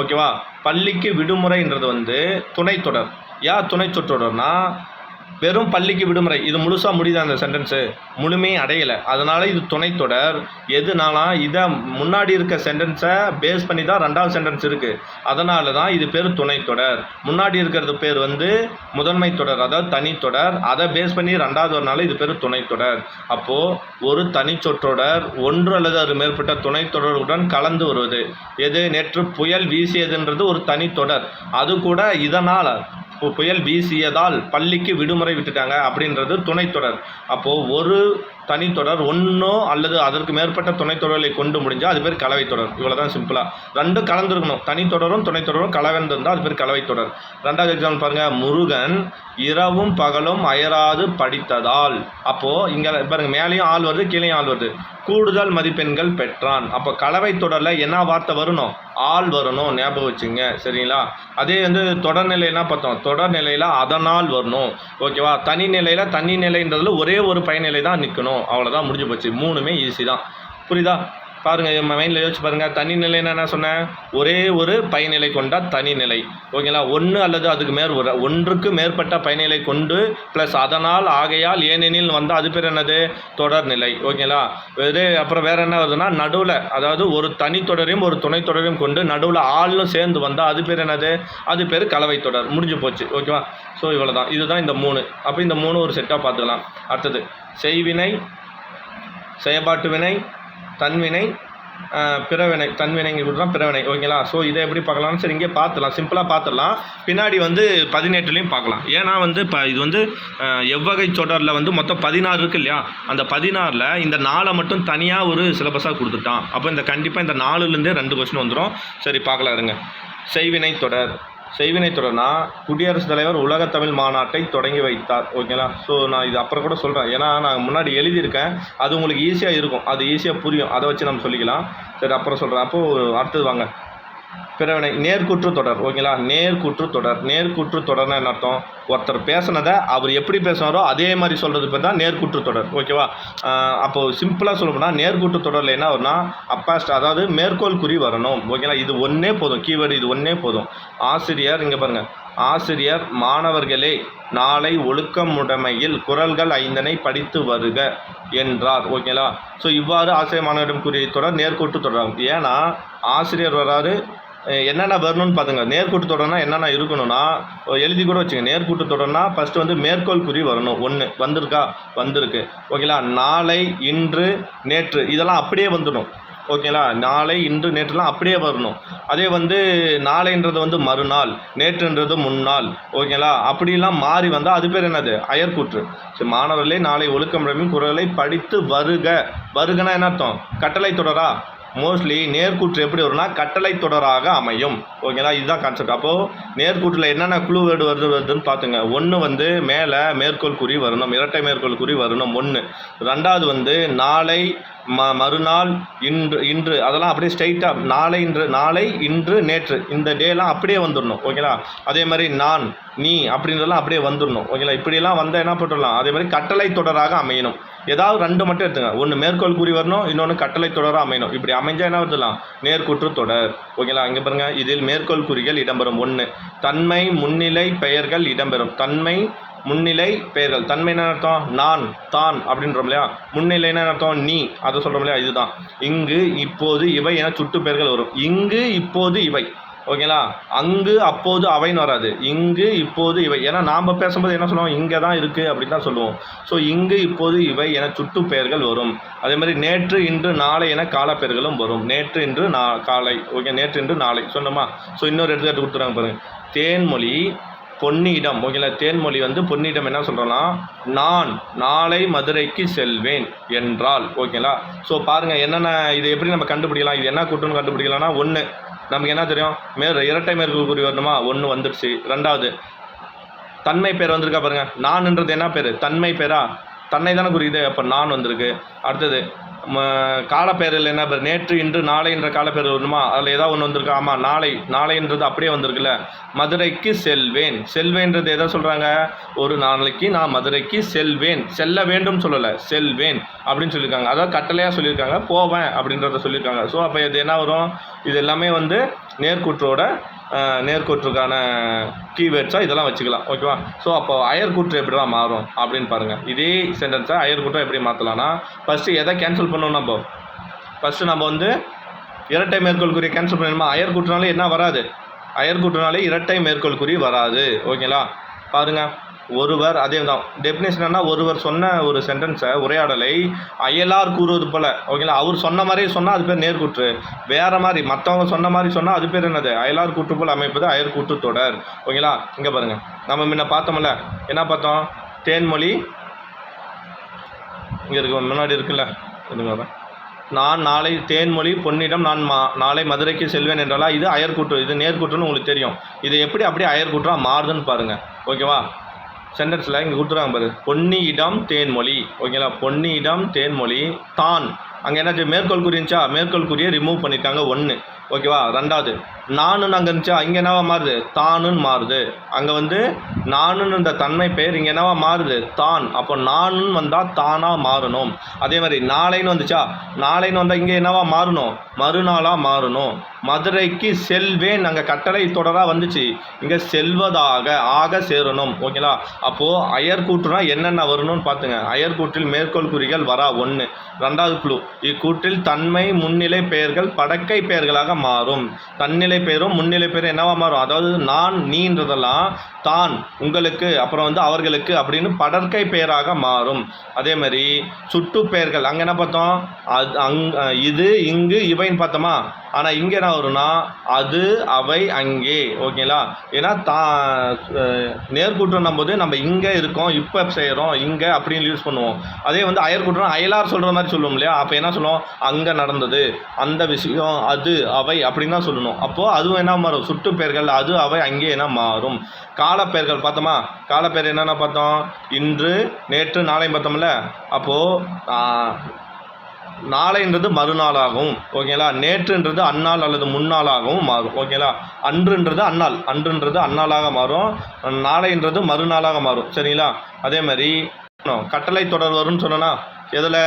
ஓகேவா? பள்ளிக்கு விடுமுறைன்றது வந்து துணை தொடர். ஏன் துணை சொற்றொடர்னா வெறும் பள்ளிக்கு விடுமுறை இது முழுசாக முடியுது, அந்த சென்டென்ஸு முழுமையை அடையலை, அதனால் இது துணைத்தொடர். எதுனால இதை முன்னாடி இருக்க சென்டென்ஸை பேஸ் பண்ணி தான் 2வது சென்டென்ஸ் இருக்குது, அதனால தான் இது பேர் துணைத்தொடர். முன்னாடி இருக்கிறது பேர் வந்து முதன்மை தொடர், அதாவது தனித்தொடர், அதை பேஸ் பண்ணி 2வது வரனால இது பேர் துணைத்தொடர். அப்போது ஒரு தனி சொற்றொடர் ஒன்று அல்லது அது மேற்பட்ட துணைத்தொடருடன் கலந்து வருவது. எது? நேற்று புயல் வீசியதுன்றது ஒரு தனித்தொடர், அது கூட இதனால் புயல் வீசியதால் பள்ளிக்கு விடுமுறை விட்டுட்டாங்க அப்படின்றது துணைத்தொடர். அப்போது ஒரு தனித்தொடர் ஒன்றோ அல்லது அதற்கு மேற்பட்ட துணைத்தொடர்களை கொண்டு முடிஞ்சால் அது பேர் கலவைத்தொடர். இவ்வளோ தான் சிம்பிளாக. 2 கலந்துருக்கணும், தனித்தொடரும் துணைத்தொடரும் கலவைன்னு இருந்தால் அது பேர் கலவைத்தொடர். 2வது எக்ஸாம்பிள் பாருங்கள், முருகன் இரவும் பகலும் அயராது படித்ததால். அப்போது இங்கே பாருங்கள், மேலேயும் ஆள் வருது, கீழேயும் ஆள் வருது, கூடுதல் மதிப்பெண்கள் பெற்றான். அப்போ கலவை தொடரில் என்ன வார்த்தை வரணும்? ஆள் வரணும், ஞாபகம் வச்சுங்க, சரிங்களா? அதே வந்து தொடர்நிலை என்ன பார்த்தோம்? தொடர்நிலையில் அதனால் வரணும், ஓகேவா? தனி நிலையில் தனி நிலைன்றதுல ஒரே ஒரு பயனிலை தான் நிற்கணும், அவ்வளோதான், முடிஞ்சு போச்சு. 3மே ஈஸி தான். புரியுதா? பாருங்கள், மைண்டில் யோசிச்சு பாருங்கள். தனி நிலைன்னு என்ன சொன்னேன்? ஒரே ஒரு பயனிலை கொண்ட தனிநிலை, ஓகேங்களா? ஒன்றுக்கு மேற்பட்ட பயனிலை கொண்டு ப்ளஸ் அதனால், ஆகையால், ஏனெனில் வந்தால் அது பேர் என்னது? தொடர்நிலை, ஓகேங்களா? அப்புறம் வேறு என்ன வருதுன்னா நடுவில், அதாவது ஒரு தனி தொடரையும் ஒரு துணை தொடரையும் கொண்டு நடுவில் ஆளும் சேர்ந்து வந்தால் அது பேர் என்னது? அது பேர் கலவை தொடர். முடிஞ்சு போச்சு, ஓகேவா? ஸோ இவ்வளோ தான், இதுதான் இந்த 3. அப்போ இந்த 3 ஒரு செட்டாக பார்த்துக்கலாம். அடுத்தது செய்வினை, செயற்பாட்டு வினை, தன்வினை, பிறவினை. தன்வினைங்க கூட தான் பிறவினை, ஓகேங்களா? ஸோ இதை எப்படி பார்க்கலாம்னு சரி இங்கே பார்த்துலாம், சிம்பிளாக பார்த்துடலாம். பின்னாடி வந்து 18லையும் பார்க்கலாம். ஏன்னா வந்து இப்போ இது வந்து எவ்வகை தொடரில் வந்து மொத்தம் 16 இருக்குது இல்லையா? அந்த 16ல் இந்த 4 மட்டும் தனியாக ஒரு சிலபஸாக கொடுத்துட்டான். அப்போ இந்த கண்டிப்பாக இந்த 4லேருந்தே 2 கொஸ்டின் வந்துடும். சரி பார்க்கலாம் இருங்க. செய்வினை தொடர். செய்வினை தொடர்னா குடியரசுத் தலைவர் உலகத் தமிழ் மாநாட்டை தொடங்கி வைத்தார், ஓகேங்களா? ஸோ நான் இது அப்புறம் கூட சொல்கிறேன், ஏன்னா நான் முன்னாடி எழுதியிருக்கேன், அது உங்களுக்கு ஈஸியாக இருக்கும், அது ஈஸியாக புரியும், அதை வச்சு நம்ம சொல்லிக்கலாம். சரி அப்புறம் சொல்கிறேன். அப்போது அடுத்தது வாங்க, பிறவினை. நேர்குற்று தொடர், ஓகேங்களா? நேர்குற்று தொடர். நேர்குற்று தொடர்னா என்ன அர்த்தம்? ஒருத்தர் பேசுனதை அவர் எப்படி பேசுனாரோ அதே மாதிரி சொல்கிறது பேர் தான் நேர்குற்று தொடர், ஓகேவா? அப்போது சிம்பிளாக சொல்ல போனால் நேர்குற்று தொடரில் என்ன வரும்னா அப்பாஸ்ட், அதாவது மேற்கோள் குறி வரணும், ஓகேங்களா? இது ஒன்றே போதும், கீவேர்டு இது ஒன்றே போதும். ஆசிரியர், இங்கே பாருங்கள், ஆசிரியர் மாணவர்களே நாளை ஒழுக்கமுடைமையில் குறள்கள் 5 படித்து வருக என்றார், ஓகேங்களா? ஸோ இவ்வாறு ஆசிரியர் மாணவரிடம் கூறிய தொடர் நேர்கூட்டு தொடராகும். ஏன்னா ஆசிரியர் வராரு, என்னென்ன வரணும்னு பார்த்துங்க. நேர்கூட்டு தொடர்னா என்னென்ன இருக்கணும்னா எழுதி கூட வச்சுங்க. நேர்கூட்டு தொடர்னா ஃபஸ்ட்டு வந்து மேற்கோள் குறி வரணும். 1 வந்திருக்கா? வந்திருக்கு, ஓகேங்களா? நாளை, இன்று, நேற்று இதெல்லாம் அப்படியே வந்துடும், ஓகேங்களா? நாளை, இன்று, நேற்றுலாம் அப்படியே வரணும். அதே வந்து நாளைன்றது வந்து மறுநாள், நேற்றுன்றது முன்னாள், ஓகேங்களா? அப்படிலாம் மாறி வந்தால் அது பேர் என்னது? அயற்கூற்று. சரி, மாணவர்களே நாளை ஒழுக்கமுடைமையின் குறளை படித்து வருக. வருகனா என்ன அர்த்தம்? கட்டளை தொடரா? மோஸ்ட்லி நேர்கூற்று எப்படி வரும்னா கட்டளை தொடராக அமையும், ஓகேங்களா? இதுதான் கான்செப்ட். அப்போது நேர்கூற்றில் என்னென்ன குழு வேர்டு வருதுன்னு பார்த்துங்க. 1 வந்து மேலே மேற்கோள் குறி வரணும், இரட்டை மேற்கோள் குறி வரணும் 1. 2வது வந்து நாளை, மறுநாள், இன்று அதெல்லாம் அப்படியே ஸ்ட்ரைட்டாக நாளை, இன்று, நேற்று இந்த டேலாம் அப்படியே வந்துடணும், ஓகேங்களா? அதே மாதிரி நான், நீ அப்படின்றதெல்லாம் அப்படியே வந்துடணும், ஓகேங்களா? இப்படிலாம் வந்தால் என்ன போட்டுடலாம்? அதே மாதிரி கட்டளை தொடராக அமையணும். ஏதாவது 2 மட்டும் எடுத்துங்க. 1 மேற்கோள் குறி வரணும், இன்னொன்று கட்டளை தொடராக அமையணும். இப்படி அமைஞ்சால் என்ன வருதுலாம்? நேர்குற்று தொடர், ஓகேங்களா? இங்கே பாருங்கள், இதில் மேற்கோள் குறிகள் இடம்பெறும். 1 தன்மை முன்னிலை பெயர்கள் இடம்பெறும். தன்மை முன்னிலை பெயர்கள். தன்மை என்ன அர்த்தம்? நான், தான் அப்படின்றோம் இல்லையா? முன்னிலை என்ன அர்த்தம்? நீ, அதை சொல்கிறோம் இல்லையா? இதுதான். இங்கு, இப்போது, இவை என சுட்டு பெயர்கள் வரும். இங்கு, இப்போது, இவை, ஓகேங்களா? அங்கு, அப்போது, அவைன்னு வராது. இங்கு, இப்போது, இவை. ஏன்னா நாம் பேசும்போது என்ன சொல்லுவோம்? இங்கே தான் இருக்குது அப்படின்னு தான் சொல்லுவோம். ஸோ இங்கு, இப்போது, இவை என சுட்டு பெயர்கள் வரும். அதே மாதிரி நேற்று, இன்று, நாளை என காலப்பெயர்களும் வரும். நேற்று, இன்று, காலை, ஓகே, நேற்று, இன்று, நாளை சொன்னோமா? ஸோ இன்னொரு எடுத்துக்காட்டு கொடுத்துறாங்க பாருங்கள். தேன்மொழி பொன்னியிடம், ஓகேங்களா? தேன்மொழி வந்து பொன்னியிடம் என்ன சொல்கிறோன்னா நான் நாளை மதுரைக்கு செல்வேன் என்றால், ஓகேங்களா? ஸோ பாருங்கள் என்னென்ன இது எப்படி நம்ம கண்டுபிடிக்கலாம், இது என்ன கூட்டுன்னு கண்டுபிடிக்கலாம்னா 1 நமக்கு என்ன தெரியும்? இரட்டை மேற்கோள் குறி வரணுமா? 1 வந்துடுச்சு. 2வது தன்மை பேர் வந்திருக்கா பாருங்க. நான்ன்றது என்ன பேர்? தன்மை பேரா? தன்னை தானே குறியுது. அப்போ நான் வந்திருக்கு. அடுத்தது காலப்பேரில் என்ன பேர்? நேற்று, இன்று, நாளை என்ற காலப்பேர் வருமா? அதில் ஏதாவது ஒன்று வந்திருக்கு. ஆமாம், நாளை. நாளைன்றது அப்படியே வந்திருக்குல்ல. மதுரைக்கு செல்வேன். செல்வேன்றது எதை சொல்கிறாங்க? ஒரு நாளைக்கு நான் மதுரைக்கு செல்வேன். செல்ல வேண்டும் சொல்லலை, செல்வேன் அப்படின்னு சொல்லியிருக்காங்க. அதாவது கட்டளையாக சொல்லியிருக்காங்க. போவேன் அப்படின்றத சொல்லியிருக்காங்க. ஸோ அப்போ இது என்ன வரும்? இது எல்லாமே வந்து நேர்கூற்றோட நேர்கூற்றுக்கான கீவேர்ட்ஸாக இதெல்லாம் வச்சுக்கலாம். ஓகேவா? ஸோ அப்போ அயர்கூற்று எப்படிலாம் மாறும் அப்படின்னு பாருங்கள். இதே சென்டென்ஸை அயர்கூற்றை எப்படி மாற்றலாம்னா, ஃபஸ்ட்டு எதை கேன்சல் பண்ணணும்? ஃபஸ்ட்டு நம்ம வந்து இரட்டை மேற்கோள் குறி கேன்சல் பண்ணணுமா? அயர்கூற்றுனாலே என்ன வராது? அயர்கூற்றுனாலே இரட்டை மேற்கோள் குறி வராது. ஓகேங்களா? பாருங்கள், ஒருவர், அதே தான் டெஃபினேஷன் என்ன? ஒருவர் சொன்ன ஒரு சென்டென்ஸை, உரையாடலை அயலார் கூறுவது போல். ஓகேங்களா? அவர் சொன்ன மாதிரியே சொன்னால் அது பேர் நேர்கூற்று. வேறு மாதிரி மற்றவங்க சொன்ன மாதிரி சொன்னால் அது பேர் என்னது? அயலார் கூற்று போல் அமைப்பது அயர்கூற்று தொடர். ஓகேங்களா? இங்கே பாருங்கள், நம்ம முன்ன பார்த்தோம்ல, என்ன பார்த்தோம்? தேன்மொழி இங்கே இருக்கு, முன்னாடி இருக்குல்ல, இதுங்க. நான் நாளை தேன்மொழி பொன்னிடம் நான் நாளை மதுரைக்கு செல்வேன் என்றாலா இது அயர்கூற்று, இது நேர்கூற்றுன்னு உங்களுக்கு தெரியும். இது எப்படி அப்படியே அயர்கூற்றாக மாறுதுன்னு பாருங்கள். ஓகேவா? சென்டென்ஸில் இங்கே கொடுத்துருவாங்க பாரு. பொன்னியிடம் தேன்மொழி. ஓகேங்களா? பொன்னியிடம் தேன்மொழி தான். அங்கே என்ன மேற்கோள் குறி இருந்துச்சா? மேற்கோள் குறியை ரிமூவ் பண்ணிட்டாங்க. 1. ஓகேவா? 2வது நானுன்னு அங்கே இருந்துச்சா? இங்கே என்னவா மாறுது? தானுன்னு மாறுது. அங்கே வந்து நானுன்னு இந்த தன்மை பெயர் இங்கே என்னவா மாறுது? தான். அப்போ நானுன்னு வந்தால் தானாக மாறணும். அதே மாதிரி நாளைன்னு வந்துச்சா? நாளைன்னு வந்தால் இங்கே என்னவா மாறணும்? மறுநாளாக மாறணும். மதுரைக்கு செல்வேன், அங்கே கட்டளை தொடராக வந்துச்சு, இங்கே செல்வதாக ஆக சேரணும். ஓகேங்களா? அப்போது அயர்கூற்றுனா என்னென்ன வரணும்னு பார்த்துங்க. அயர்கூற்றில் மேற்கோள் குறிகள் வரா. 1. 2வது குழு, இக்கூற்றில் தன்மை முன்னிலை பெயர்கள் படக்கை பெயர்களாக மாறும். தன்னிலை பெயரும் முன்னிலை பெயரும் என்னவா மாறும்? அதாவது நான், நீன்றதெல்லாம் தான், உங்களுக்கு, அப்புறம் வந்து அவர்களுக்கு அப்படின்னு படற்கை பெயராக மாறும். அதே மாதிரி சுட்டு பெயர்கள் அங்கே என்ன பார்த்தோம்? இது, இங்கு, இவைன்னு பார்த்தோமா? ஆனால் இங்கே என்ன வரும்னா அது, அவை, அங்கே. ஓகேங்களா? ஏன்னா நேர்கூற்றம் போது நம்ம இங்கே இருக்கோம், இப்போ செய்கிறோம், இங்கே அப்படின்னு யூஸ் பண்ணுவோம். அதே வந்து அயர்கூற்றம் அயலார் சொல்கிற மாதிரி சொல்லுவோம் இல்லையா? அப்போ என்ன சொல்லுவோம்? அங்கே நடந்தது, அந்த விஷயம், அது, அவை அப்படின்னு தான் சொல்லணும். அப்போது அதுவும் என்ன மாறும்? சுட்டு பெயர்கள் அது, அவை, அங்கே என்ன மாறும். காலப்பெயர்கள் பார்த்தோமா? காலப்பெயர் என்னென்ன பார்த்தோம்? இன்று, நேற்று, நாளையும் பார்த்தோம்ல. அப்போது நாளைன்றது மறுநாளாகவும், ஓகேங்களா, நேற்றுன்றது அந்நாள் அல்லது முன்னாளாகவும் மாறும். ஓகேங்களா? அன்றுன்றது அந்நாள், அன்றுன்றது அந்நாளாக மாறும். நாளைன்றது மறுநாளாக மாறும். சரிங்களா? அதே மாதிரி கட்டளை தொடர் வரும்னு சொன்னோன்னா எதில்?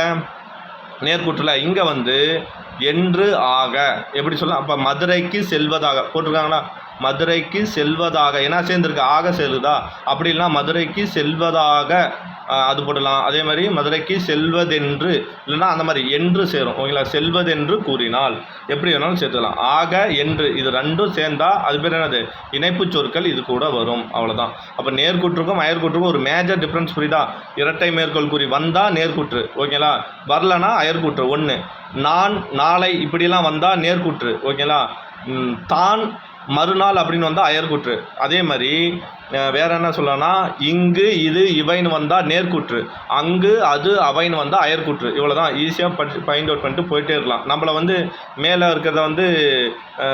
நேர்கூற்றில். இங்கே வந்து என்று ஆக எப்படி சொல்லலாம்? அப்போ மதுரைக்கு செல்வதாக போட்டிருக்காங்களா? மதுரைக்கு செல்வதாக என்ன சேர்ந்துருக்கு? ஆக சேருதா? அப்படி இல்லைனா மதுரைக்கு செல்வதாக அது போடலாம். அதே மாதிரி மதுரைக்கு செல்வதென்று, இல்லைன்னா அந்த மாதிரி என்று சேரும். ஓகேங்களா? செல்வதென்று கூறினால் எப்படி வேணாலும் சேர்த்துக்கலாம். ஆக, என்று, இது ரெண்டும் சேர்ந்தால் அது பேர் என்னது? இணைப்பு சொற்கள் இது கூட வரும். அவ்வளோதான். அப்போ நேர்கூற்றுக்கும் அயர்கூற்றுக்கும் ஒரு மேஜர் டிஃப்ரென்ஸ் புரியுதா? இரட்டை மேற்கோள் கூறி வந்தால் நேர்கூற்று. ஓகேங்களா? வரலனா அயர்கூற்று. 1. நான், நாளை இப்படிலாம் வந்தால் நேர்கூற்று. ஓகேங்களா? தான், மறுநாள் அப்படின்னு வந்தால் அயர்கூற்று. அதே மாதிரி வேறு என்ன சொல்லலாம்னா இங்கு, இது, இவைன்னு வந்தால் நேர்கூற்று. அங்கு, அது, அவைன்னு வந்தால் அயர்கூற்று. இவ்வளோ தான். ஈஸியாக ஃபைண்ட் அவுட் பண்ணிட்டு போயிட்டே இருக்கலாம். நம்மளை வந்து மேலே இருக்கிறத வந்து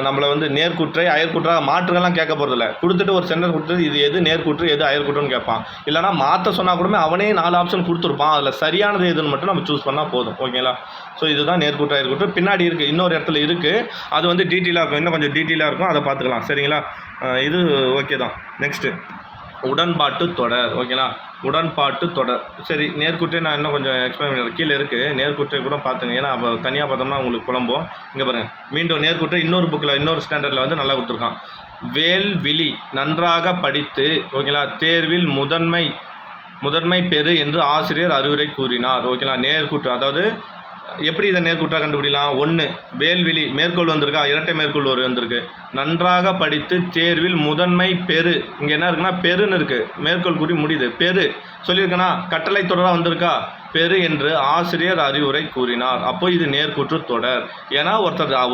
நம்மளை வந்து நேர்கூற்றை அயர்கூற்றாக மாற்றுகள்லாம் கேட்க போகிறதில்ல. கொடுத்துட்டு ஒரு சென்டென்ஸ் கொடுத்துட்டு இது எது நேர்கூற்று எது அயர்கூற்றுன்னு கேட்பான். இல்லைனா மாற்ற சொன்னால் கூட அவனே 4 ஆப்ஷன் கொடுத்துருப்பான். அதில் சரியானது எதுன்னு மட்டும் நம்ம சூஸ் பண்ணால் போதும். ஓகேங்களா? ஸோ இதுதான் நேர்கூற்று அயர்கூற்று. பின்னாடி இருக்குது, இன்னொரு இடத்துல இருக்குது, அது வந்து டீட்டெயிலாக இருக்கும், இன்னும் கொஞ்சம் டீட்டெயிலாக இருக்கும், அதை பார்த்துக்கலாம். சரிங்களா? இது ஓகே தான். நெக்ஸ்ட்டு உடன்பாட்டு தொடர். ஓகேங்களா? உடன்பாட்டு தொடர். சரி, நேர்கூற்றை நான் இன்னும் கொஞ்சம் எக்ஸ்பிளைன் பண்ணுறேன். கீழே இருக்குது, நேர்கூற்றை கூட பார்த்துங்க. ஏன்னா அப்போ தனியாக பார்த்தோம்னா உங்களுக்கு குழம்பும். இங்கே பாருங்கள், மீண்டும் நேர்கூற்றை இன்னொரு புக்கில் இன்னொரு ஸ்டாண்டர்டில் வந்து நல்லா கொடுத்துருக்கான். வேல்விழி நன்றாக படித்து, ஓகேங்களா, தேர்வில் முதன்மை பெறு என்று ஆசிரியர் அறிவுரை கூறினார். ஓகேங்களா? நேர்கூற்று. அதாவது எப்படி இதை நேர்கூற்றாக கண்டுபிடிக்கலாம்? 1. வேல்விழி மேற்கோள் வந்திருக்கா? இரட்டை மேற்கோள் வந்திருக்கு. நன்றாக படித்து தேர்வில் முதன்மை பெறு. இங்கே என்ன இருக்குன்னா பெருன்னு இருக்குது, மேற்கோள் கூறி முடியுது. பெரு சொல்லியிருக்கேன்னா கட்டளை தொடராக வந்திருக்கா? பெரு என்று ஆசிரியர் அறிவுரை கூறினார். அப்போ இது நேர்கூற்று தொடர். ஏன்னா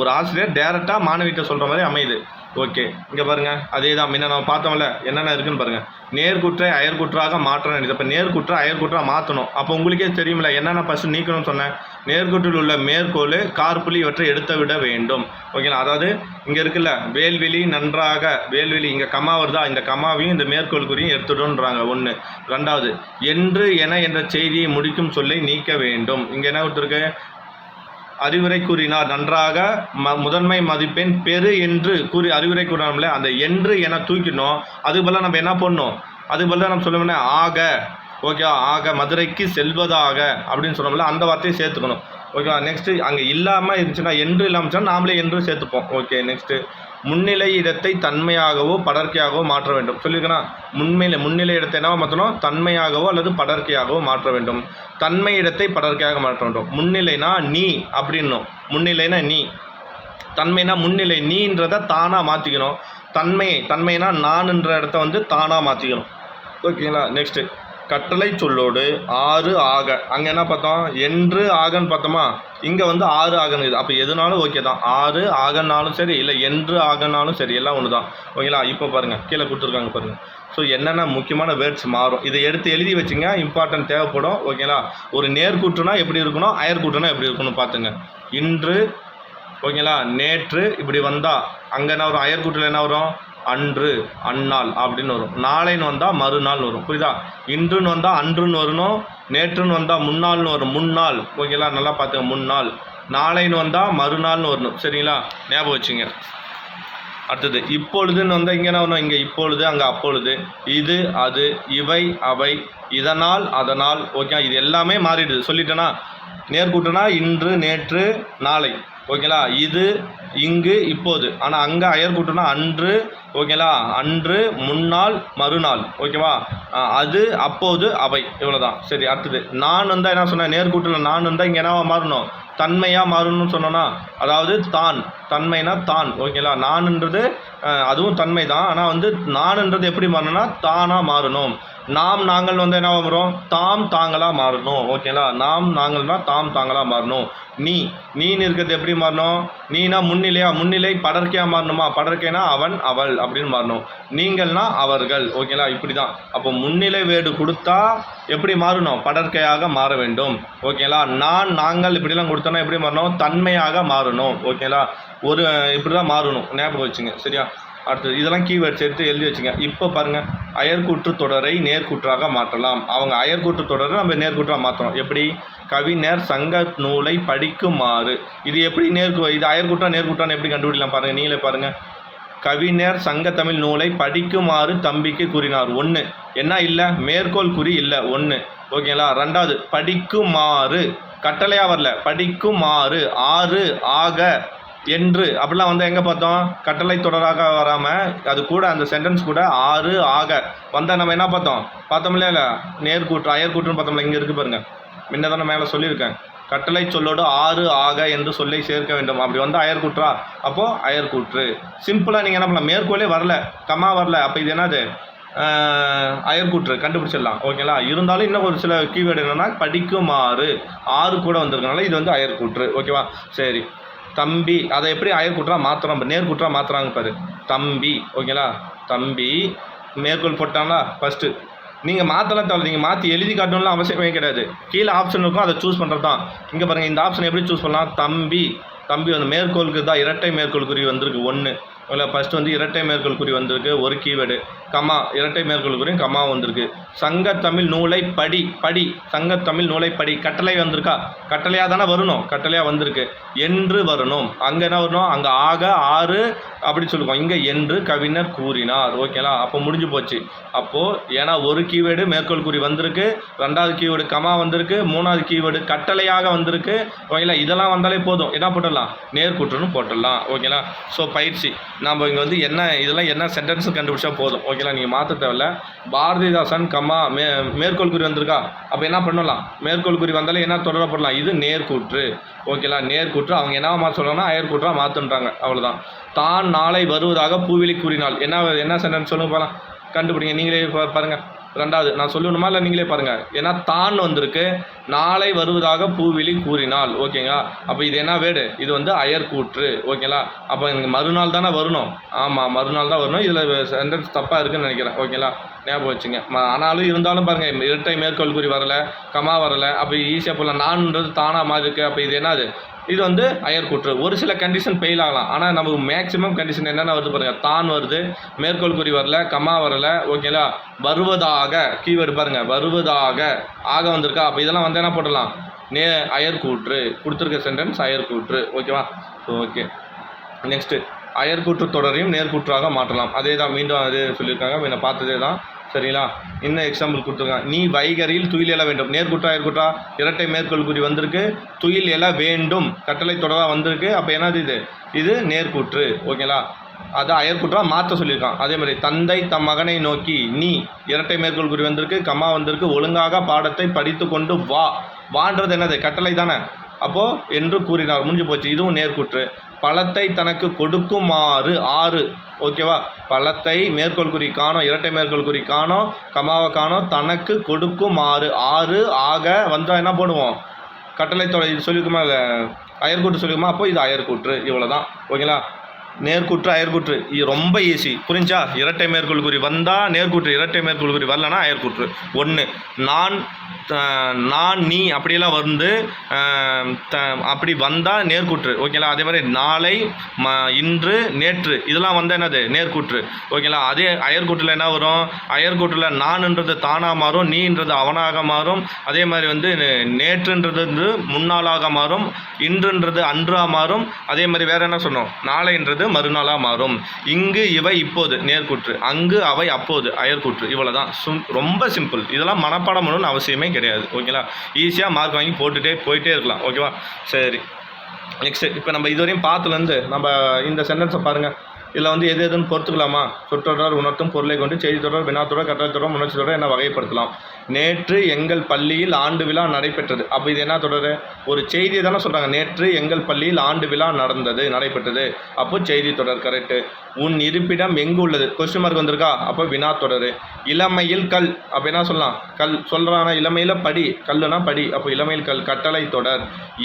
ஒரு ஆசிரியர் டைரெக்டாக மாணவிகிட்ட சொல்கிற மாதிரி அமையுது. ஓகே, இங்கே பாருங்கள், அதே தான் முன்ன நம்ம பார்த்தோம்ல, என்னென்ன இருக்குன்னு பாருங்கள். நேர்குற்றை அயர்குற்றாக மாற்ற வேண்டியது. இப்போ நேர்குற்றை அயர்குற்றாக மாற்றணும். அப்போ உங்களுக்கே தெரியுமில்ல, என்னென்ன ஃபஸ்ட்டு நீக்கணும்னு சொன்னேன். நேர்குற்றில் உள்ள மேற்கோள், கார்புள்ளி இவற்றை எடுத்து விட வேண்டும். ஓகேங்களா? அதாவது இங்கே இருக்குல்ல, வேல்வெளி நன்றாக, வேல்வெளி இங்கே கமா வருதா, இந்த கமாவையும் இந்த மேற்கோள் குறியும் எடுத்துடுன்றாங்க. ஒன்று. ரெண்டாவது, என்று என என்ற செய்தியை முடிக்கும் சொல்லை நீக்க வேண்டும். இங்கே என்ன கொடுத்துருக்கு, அறிவுரை கூறினார், நன்றாக முதன்மை மதிப்பெண் பெரு என்று கூறி அறிவுரை கூறினோம்ல, அந்த என்று என தூக்கினோம். அதுக்கு பதிலாக நம்ம என்ன பண்ணணும், அதுக்கு பதிலாக நம்ம சொல்லணும்னா ஆக, ஓகே, ஆக மதுரைக்கு செல்வதாக அப்படின்னு சொன்னோம்ல, அந்த வார்த்தையை சேர்த்துக்கணும். ஓகேவா? நெக்ஸ்ட்டு அங்கே இல்லாமல் இருந்துச்சுன்னா, என்று இல்லாமல் நாமளே என்று சேர்த்துப்போம். ஓகே, நெக்ஸ்ட்டு முன்னிலை இடத்தை தன்மையாகவோ படர்க்கையாகவோ மாற்ற வேண்டும். சொல்லியிருக்கேன்னா, முன்னிலை இடத்தை என்னவோ மாற்றணும், தன்மையாகவோ அல்லது படர்க்கையாகவோ மாற்ற வேண்டும். தன்மை இடத்தை படர்க்கையாக மாற்ற வேண்டும். முன்னிலைனா நீ அப்படின்னும், முன்னிலைனா நீ, தன்மைனா முன்னிலை, நீன்றதை தானாக மாற்றிக்கணும். தன்மைனா நான்ன்ற இடத்த வந்து தானாக மாற்றிக்கணும். ஓகேங்களா? நெக்ஸ்ட்டு கட்டளை சொல்லோடு ஆறு ஆக, அங்கே என்ன பார்த்தோம், என்று ஆகன்னு பார்த்தோமா, இங்கே வந்து ஆறு ஆகணுது. அப்போ எதுனாலும் ஓகே தான், ஆறு ஆகனாலும் சரி, இல்லை என்று ஆகனாலும் சரி, எல்லாம் ஒன்று தான். ஓகேங்களா? இப்போ பாருங்கள், கீழே கொடுத்துருக்காங்க பாருங்கள். ஸோ என்னென்ன முக்கியமான வேர்ட்ஸ் மாறும், இதை எடுத்து எழுதி வச்சுங்க, இம்பார்ட்டன்ட் தேவைப்படும். ஓகேங்களா? ஒரு நேர்கூற்றுனா எப்படி இருக்கணும், அயர்கூற்றுனா எப்படி இருக்கணும் பார்த்துங்க. இன்று, ஓகேங்களா, நேற்று இப்படி வந்தால் அங்கே என்ன வரும், அயர்கூற்றில் என்ன வரும், அன்று, அந்நாள் அப்படின்னு வரும். நாளைன்னு வந்தால் மறுநாள் வரும். புரியுதா? இன்றுன்னு வந்தால் அன்றுன்னு வரணும், நேற்றுன்னு வந்தால் முன்னாள்னு வரும், முன்னாள். ஓகேங்களா? நல்லா பார்த்துங்க, முன்னாள். நாளைன்னு வந்தால் மறுநாள்னு வரணும். சரிங்களா? ஞாபகம் வச்சுங்க. அடுத்தது இப்பொழுதுன்னு வந்தால் இங்கே என்ன வரணும், இங்கே இப்பொழுது, அங்கே அப்பொழுது, இது அது, இவை அவை, இதனால் அதனால். ஓகே, இது எல்லாமே மாறிடுது. சொல்லிட்டேன்னா, நேர்கூட்டுனா இன்று, நேற்று, நாளை. ஓகேங்களா? இது, இங்கு, இப்போது. ஆனால் அங்கே அயர்கூட்டுனா அன்று, ஓகேங்களா, அன்று, முன்னாள், மறுநாள். ஓகேவா? அது, அப்போது, அவை. இவ்வளோ தான். சரி, அடுத்தது நான் வந்தால் என்ன சொன்னேன், நேர்கூட்டில் நான் வந்தால் இங்கே என்னவா மாறணும், தன்மையாக மாறணும்னு சொன்னோன்னா, அதாவது தான், தன்மைனா தான். ஓகேங்களா? நான்ன்றது அதுவும் தன்மை தான், ஆனால் வந்து நான்ன்றது எப்படி மாறணும்னா தானாக மாறணும். நாம் நாங்கள் வந்து என்ன வரும், தாம் தாங்களாக மாறணும். ஓகேங்களா? நாம் நாங்கள்னா தாம் தாங்களாக மாறணும். நீன்னு இருக்கிறது எப்படி மாறணும், நீனா முன்னிலையா, முன்னிலை படர்க்கையாக மாறணுமா, படர்க்கைனா அவன் அவள் அப்படின்னு மாறணும். நீங்கள்னா அவர்கள். ஓகேங்களா? இப்படி தான். அப்போ முன்னிலை வேடு கொடுத்தா எப்படி மாறணும், படர்க்கையாக மாற வேண்டும். ஓகேங்களா? நான் நாங்கள் இப்படிலாம் கொடுத்தோன்னா எப்படி மாறணும், தன்மையாக மாறணும். ஓகேங்களா? ஒரு இப்படி தான் மாறணும். ஞாபகம் வச்சுங்க. சரியா? அடுத்தது இதெல்லாம் கீவேர்ட்ஸ் எடுத்து எழுதி வச்சுங்க. இப்போ பாருங்கள், அயர்கூற்று தொடரை நேர்கூற்றாக மாற்றலாம். அவங்க அயர்கூற்று தொடரை நம்ம நேர்கூற்றாக மாற்றணும். எப்படி, கவிஞர் சங்க நூலை படிக்குமாறு. இது எப்படி இது அயர்கூற்றா நேர்கூற்றான்னு எப்படி கண்டுபிடிக்கலாம் பாருங்கள், நீங்களே பாருங்கள். கவிஞர் சங்க தமிழ் நூலை படிக்குமாறு தம்பிக்கு கூறினார். ஒன்று என்ன இல்லை, மேற்கோள் குறி இல்லை. ஒன்று. ஓகேங்களா? ரெண்டாவது, படிக்குமாறு, கட்டளையாக வரல, படிக்குமாறு. ஆறு ஆக என்று அப்படிலாம் வந்து எங்கே பார்த்தோம், கட்டளை தொடராக வராமல் அது கூட அந்த சென்டென்ஸ் கூட ஆறு ஆக வந்தால் நம்ம என்ன பார்த்தோம்ல, இல்லை நேர்கூற்று அயர்கூற்றுன்னு பார்த்தோம்ல, இங்கே இருக்குது பாருங்கள். முன்ன தானே மேலே சொல்லியிருக்கேன், கட்டளை சொல்லோடு ஆறு ஆக என்று சொல்லை சேர்க்க வேண்டும். அப்படி வந்து அயர்கூற்றா, அப்போது அயர்கூற்று. சிம்பிளாக நீங்கள் என்ன பண்ணலாம், மேற்கோளே வரல, கமா வரல, அப்போ இது என்னது, அயர்கூற்று கண்டுபிடிச்சிடலாம். ஓகேங்களா? இருந்தாலும் இன்னும் ஒரு சில கீவேர்டு என்னென்னா, படிக்குமாறு ஆறு கூட வந்திருக்கனால இது வந்து அயர்கூற்று. ஓகேவா? சரி, தம்பி, அதை எப்படி அயர்கூற்றா மாற்றுறோம், நேர்கூற்றா மாற்றுறாங்க பாரு, தம்பி. ஓகேங்களா? தம்பி மேற்கோள் போட்டாங்களா, ஃபஸ்ட்டு நீங்கள் மாற்றலாம் தேவை, நீங்கள் மாற்றி எழுதி காட்டணும்லாம் அவசியமே கிடையாது. கீழே ஆப்ஷன் இருக்கும், அதை சூஸ் பண்ணுறது தான். இங்கே பாருங்கள், இந்த ஆப்ஷன் எப்படி சூஸ் பண்ணலாம், தம்பி வந்து மேற்கோளுக்கு தான் இரட்டை மேற்கோள் குறி வந்திருக்கு. ஒன்று. இல்லை, ஃபஸ்ட்டு வந்து இரட்டை மேற்கோள் குறி வந்திருக்கு, ஒரு கீவேர்டு. கமா, இரட்டை மேற்கோள் குறியும் கமா வந்திருக்கு. சங்கத்தமிழ் நூலை படி, சங்கத்தமிழ் நூலை படி, கட்டளை வந்திருக்கா, கட்டளையாக தானே வரணும், கட்டளையாக வந்திருக்கு. என்று வரணும், அங்கே என்ன வரணும், அங்கே ஆக ஆறு அப்படி சொல்லுவோம், இங்கே என்று கவிஞர் கூறினார். ஓகேங்களா? அப்போ முடிஞ்சு போச்சு. அப்போது ஏன்னா ஒரு கீவேர்டு மேற்கோள் குறி வந்திருக்கு, ரெண்டாவது கீவேர்டு கமா வந்திருக்கு, மூணாவது கீவேர்டு கட்டளையாக வந்திருக்கு. ஓகேங்களா? இதெல்லாம் வந்தாலே போதும், என்ன போட்டுடலாம், நேர்கூற்றுன்னு போட்டுடலாம். ஓகேங்களா? ஸோ பயிற்சி நம்ம இங்கே வந்து என்ன இதெல்லாம் என்ன சென்டென்ஸு கண்டுபிடிச்சா போதும். ஓகேங்களா? நீங்கள் மாற்ற தேவையில்ல. பாரதிதாசன் கமா மேற்கோள் குறி வந்திருக்கா, அப்போ என்ன பண்ணலாம், மேற்கோள் குறி வந்தாலே என்ன தொடர போடலாம், இது நேர்கூற்று. ஓகேங்களா? நேர்கூற்று. அவங்க என்ன மாற்ற சொல்கிறாங்கன்னா அயர்கூற்றாக மாற்றுன்றாங்க. அவ்வளோதான். தான் நாளை வருவதாக பூவிலி கூறினாள். என்ன சென்டென்ஸ் சொல்லுங்க போகலாம், கண்டுபிடிங்க. நீங்களே பாருங்கள். ரெண்டாவது நான் சொல்லணுமா இல்லை நீங்களே பாருங்கள். ஏன்னா தான் வந்திருக்கு, நாளை வருவதாக பூவிழி கூறினாள். ஓகேங்களா? அப்போ இது என்ன வேர்டு? இது வந்து அயர்கூற்று. ஓகேங்களா? அப்போ எனக்கு மறுநாள் தானே வரணும். ஆமாம், மறுநாள் தான் வரணும். இதில் சென்டென்ஸ் தப்பாக இருக்குதுன்னு நினைக்கிறேன். ஓகேங்களா? ஞாபகம் வச்சுங்க. ஆனாலும் இருந்தாலும் பாருங்கள், இரட்டை மேற்கோள் குறி வரலை, கமா வரலை. அப்போ ஈஸியாக போகலாம். நான்ன்றது தானாக மாதிரி இருக்குது. அப்போ இது என்னது? இது வந்து அயர்கூற்று. ஒரு சில கண்டிஷன் ஃபெயில் ஆகலாம். ஆனால் நமக்கு மேக்ஸிமம் கண்டிஷன் என்னென்ன வருது பாருங்கள். தான் வருது, மேற்கோள் குறி வரல, கமா வரலை. ஓகேங்களா? வருவதாக கீவேர்டு பாருங்கள், வருவதாக ஆக வந்திருக்கா. அப்போ இதெல்லாம் வந்து என்ன போடலாம்? அயர்கூற்று. கொடுத்துருக்க சென்டென்ஸ் அயர்கூற்று. ஓகேவா? ஓகே, நெக்ஸ்ட்டு அயர்கூற்று தொடரையும் நேர்கூற்றாக மாற்றலாம். அதே தான், மீண்டும் அதே சொல்லியிருக்காங்க, முன்ன பார்த்ததே தான். சரிங்களா? இன்னும் எக்ஸாம்பிள் கொடுத்துருக்காங்க. நீ வைகரியில் துயில் எழ வேண்டும். நேர்கூற்றா அயர்கூற்றா? இரட்டை மேற்கோள் குறி வந்திருக்கு, துயில் எழ வேண்டும் கட்டளை தொடராக வந்திருக்கு. அப்போ என்னது இது? இது நேர்கூற்று. ஓகேங்களா? அதை அயர்கூற்றா மாற்ற சொல்லியிருக்கான். அதே மாதிரி தந்தை தம் மகனை நோக்கி நீ இரட்டை மேற்கோள் குறி வந்திருக்கு, கம்மா வந்திருக்கு, ஒழுங்காக பாடத்தை படித்து கொண்டு வா. வான்றது என்னது? கட்டளை தானே. அப்போது என்று கூறினார், முடிஞ்சு போச்சு. இதுவும் நேர்கூற்று. பழத்தை தனக்கு கொடுக்குமாறு 6. ஓகேவா? பழத்தை மேற்கோள் குறி காணோம், இரட்டை மேற்கோள் குறி காணோம், கமாவை காணோம், தனக்கு கொடுக்குமாறு 6 ஆக வந்தால் என்ன போடுவோம்? கட்டளை தொடர். இது சொல்லியிருக்குமா இல்லை அயர்கூற்று சொல்லியிருக்குமா? அப்போ இது அயர்கூற்று. இவ்வளோ தான். ஓகேங்களா? நேர்கூற்று அயர்கூற்று இது ரொம்ப ஈஸி. புரிஞ்சா? இரட்டை மேற்கோள் குறி வந்தால் நேர்கூற்று, இரட்டை மேற்கோள் குறி வரலன்னா அயர்கூற்று. 1 நான் நீ அப்படியெல்லாம் வந்து அப்படி வந்தால் நேர்கூற்று. ஓகேங்களா? அதே மாதிரி நாளை, இன்று, நேற்று இதெல்லாம் வந்தால் என்னது? நேர்கூற்று. ஓகேங்களா? அதே அயர்கூற்றில் என்ன வரும்? அயர்கூற்றில் நான்ன்றது தானாக மாறும், நீன்றது அவனாக மாறும். அதே மாதிரி வந்து நேற்றுன்றது வந்து முன்னாளாக மாறும், இன்றுன்றது அன்றாக மாறும். அதே மாதிரி வேறு என்ன சொன்னோம்? நாளைன்றது மறுநாளாக மாறும். இங்கு இவை இப்போது நேர்கூற்று, அங்கு அவை அப்போது அயர்கூற்று. இவ்வளோ தான். ரொம்ப சிம்பிள். இதெல்லாம் மனப்பாடம் பண்ணணும்னு அவசியமே கிடையாது. ஓகேங்களா? ஈஸியாக மார்க் வாங்கி போயிட்டே இருக்கலாம். ஓகேவா? சரி, நெக்ஸ்ட்டு இப்போ நம்ம இதுவரையும் பார்த்துலேருந்து நம்ம இந்த சென்டென்ஸை பாருங்கள். இதில் வந்து எது எதுன்னு பொறுத்துக்கலாமா? சொற்றொடர் உணர்த்தும் பொருளை கொண்டு செய்தி தொடர், வினாத்தொடர், கட்டளை தொடர், உணர்ச்சி தொடர் என்ன வகைப்படுத்தலாம். நேற்று எங்கள் பள்ளியில் ஆண்டு விழா நடைபெற்றது. அப்போ இது என்ன தொடர்? ஒரு செய்தியை தானே சொல்கிறாங்க. நேற்று எங்கள் பள்ளியில் ஆண்டு விழா நடைபெற்றது. அப்போ செய்தி தொடர் கரெக்டு. உன் இருப்பிடம் எங்கு உள்ளது? கொஸ்டின் மார்க் வந்திருக்கா? அப்போ வினா தொடர். இளமையில் கல். அப்போ என்ன சொல்லலாம்? கல் சொல்கிறானா? இளமையில் படி, கல்லுனா படி. அப்போ இளமையில் கல் கட்டளை தொடர்.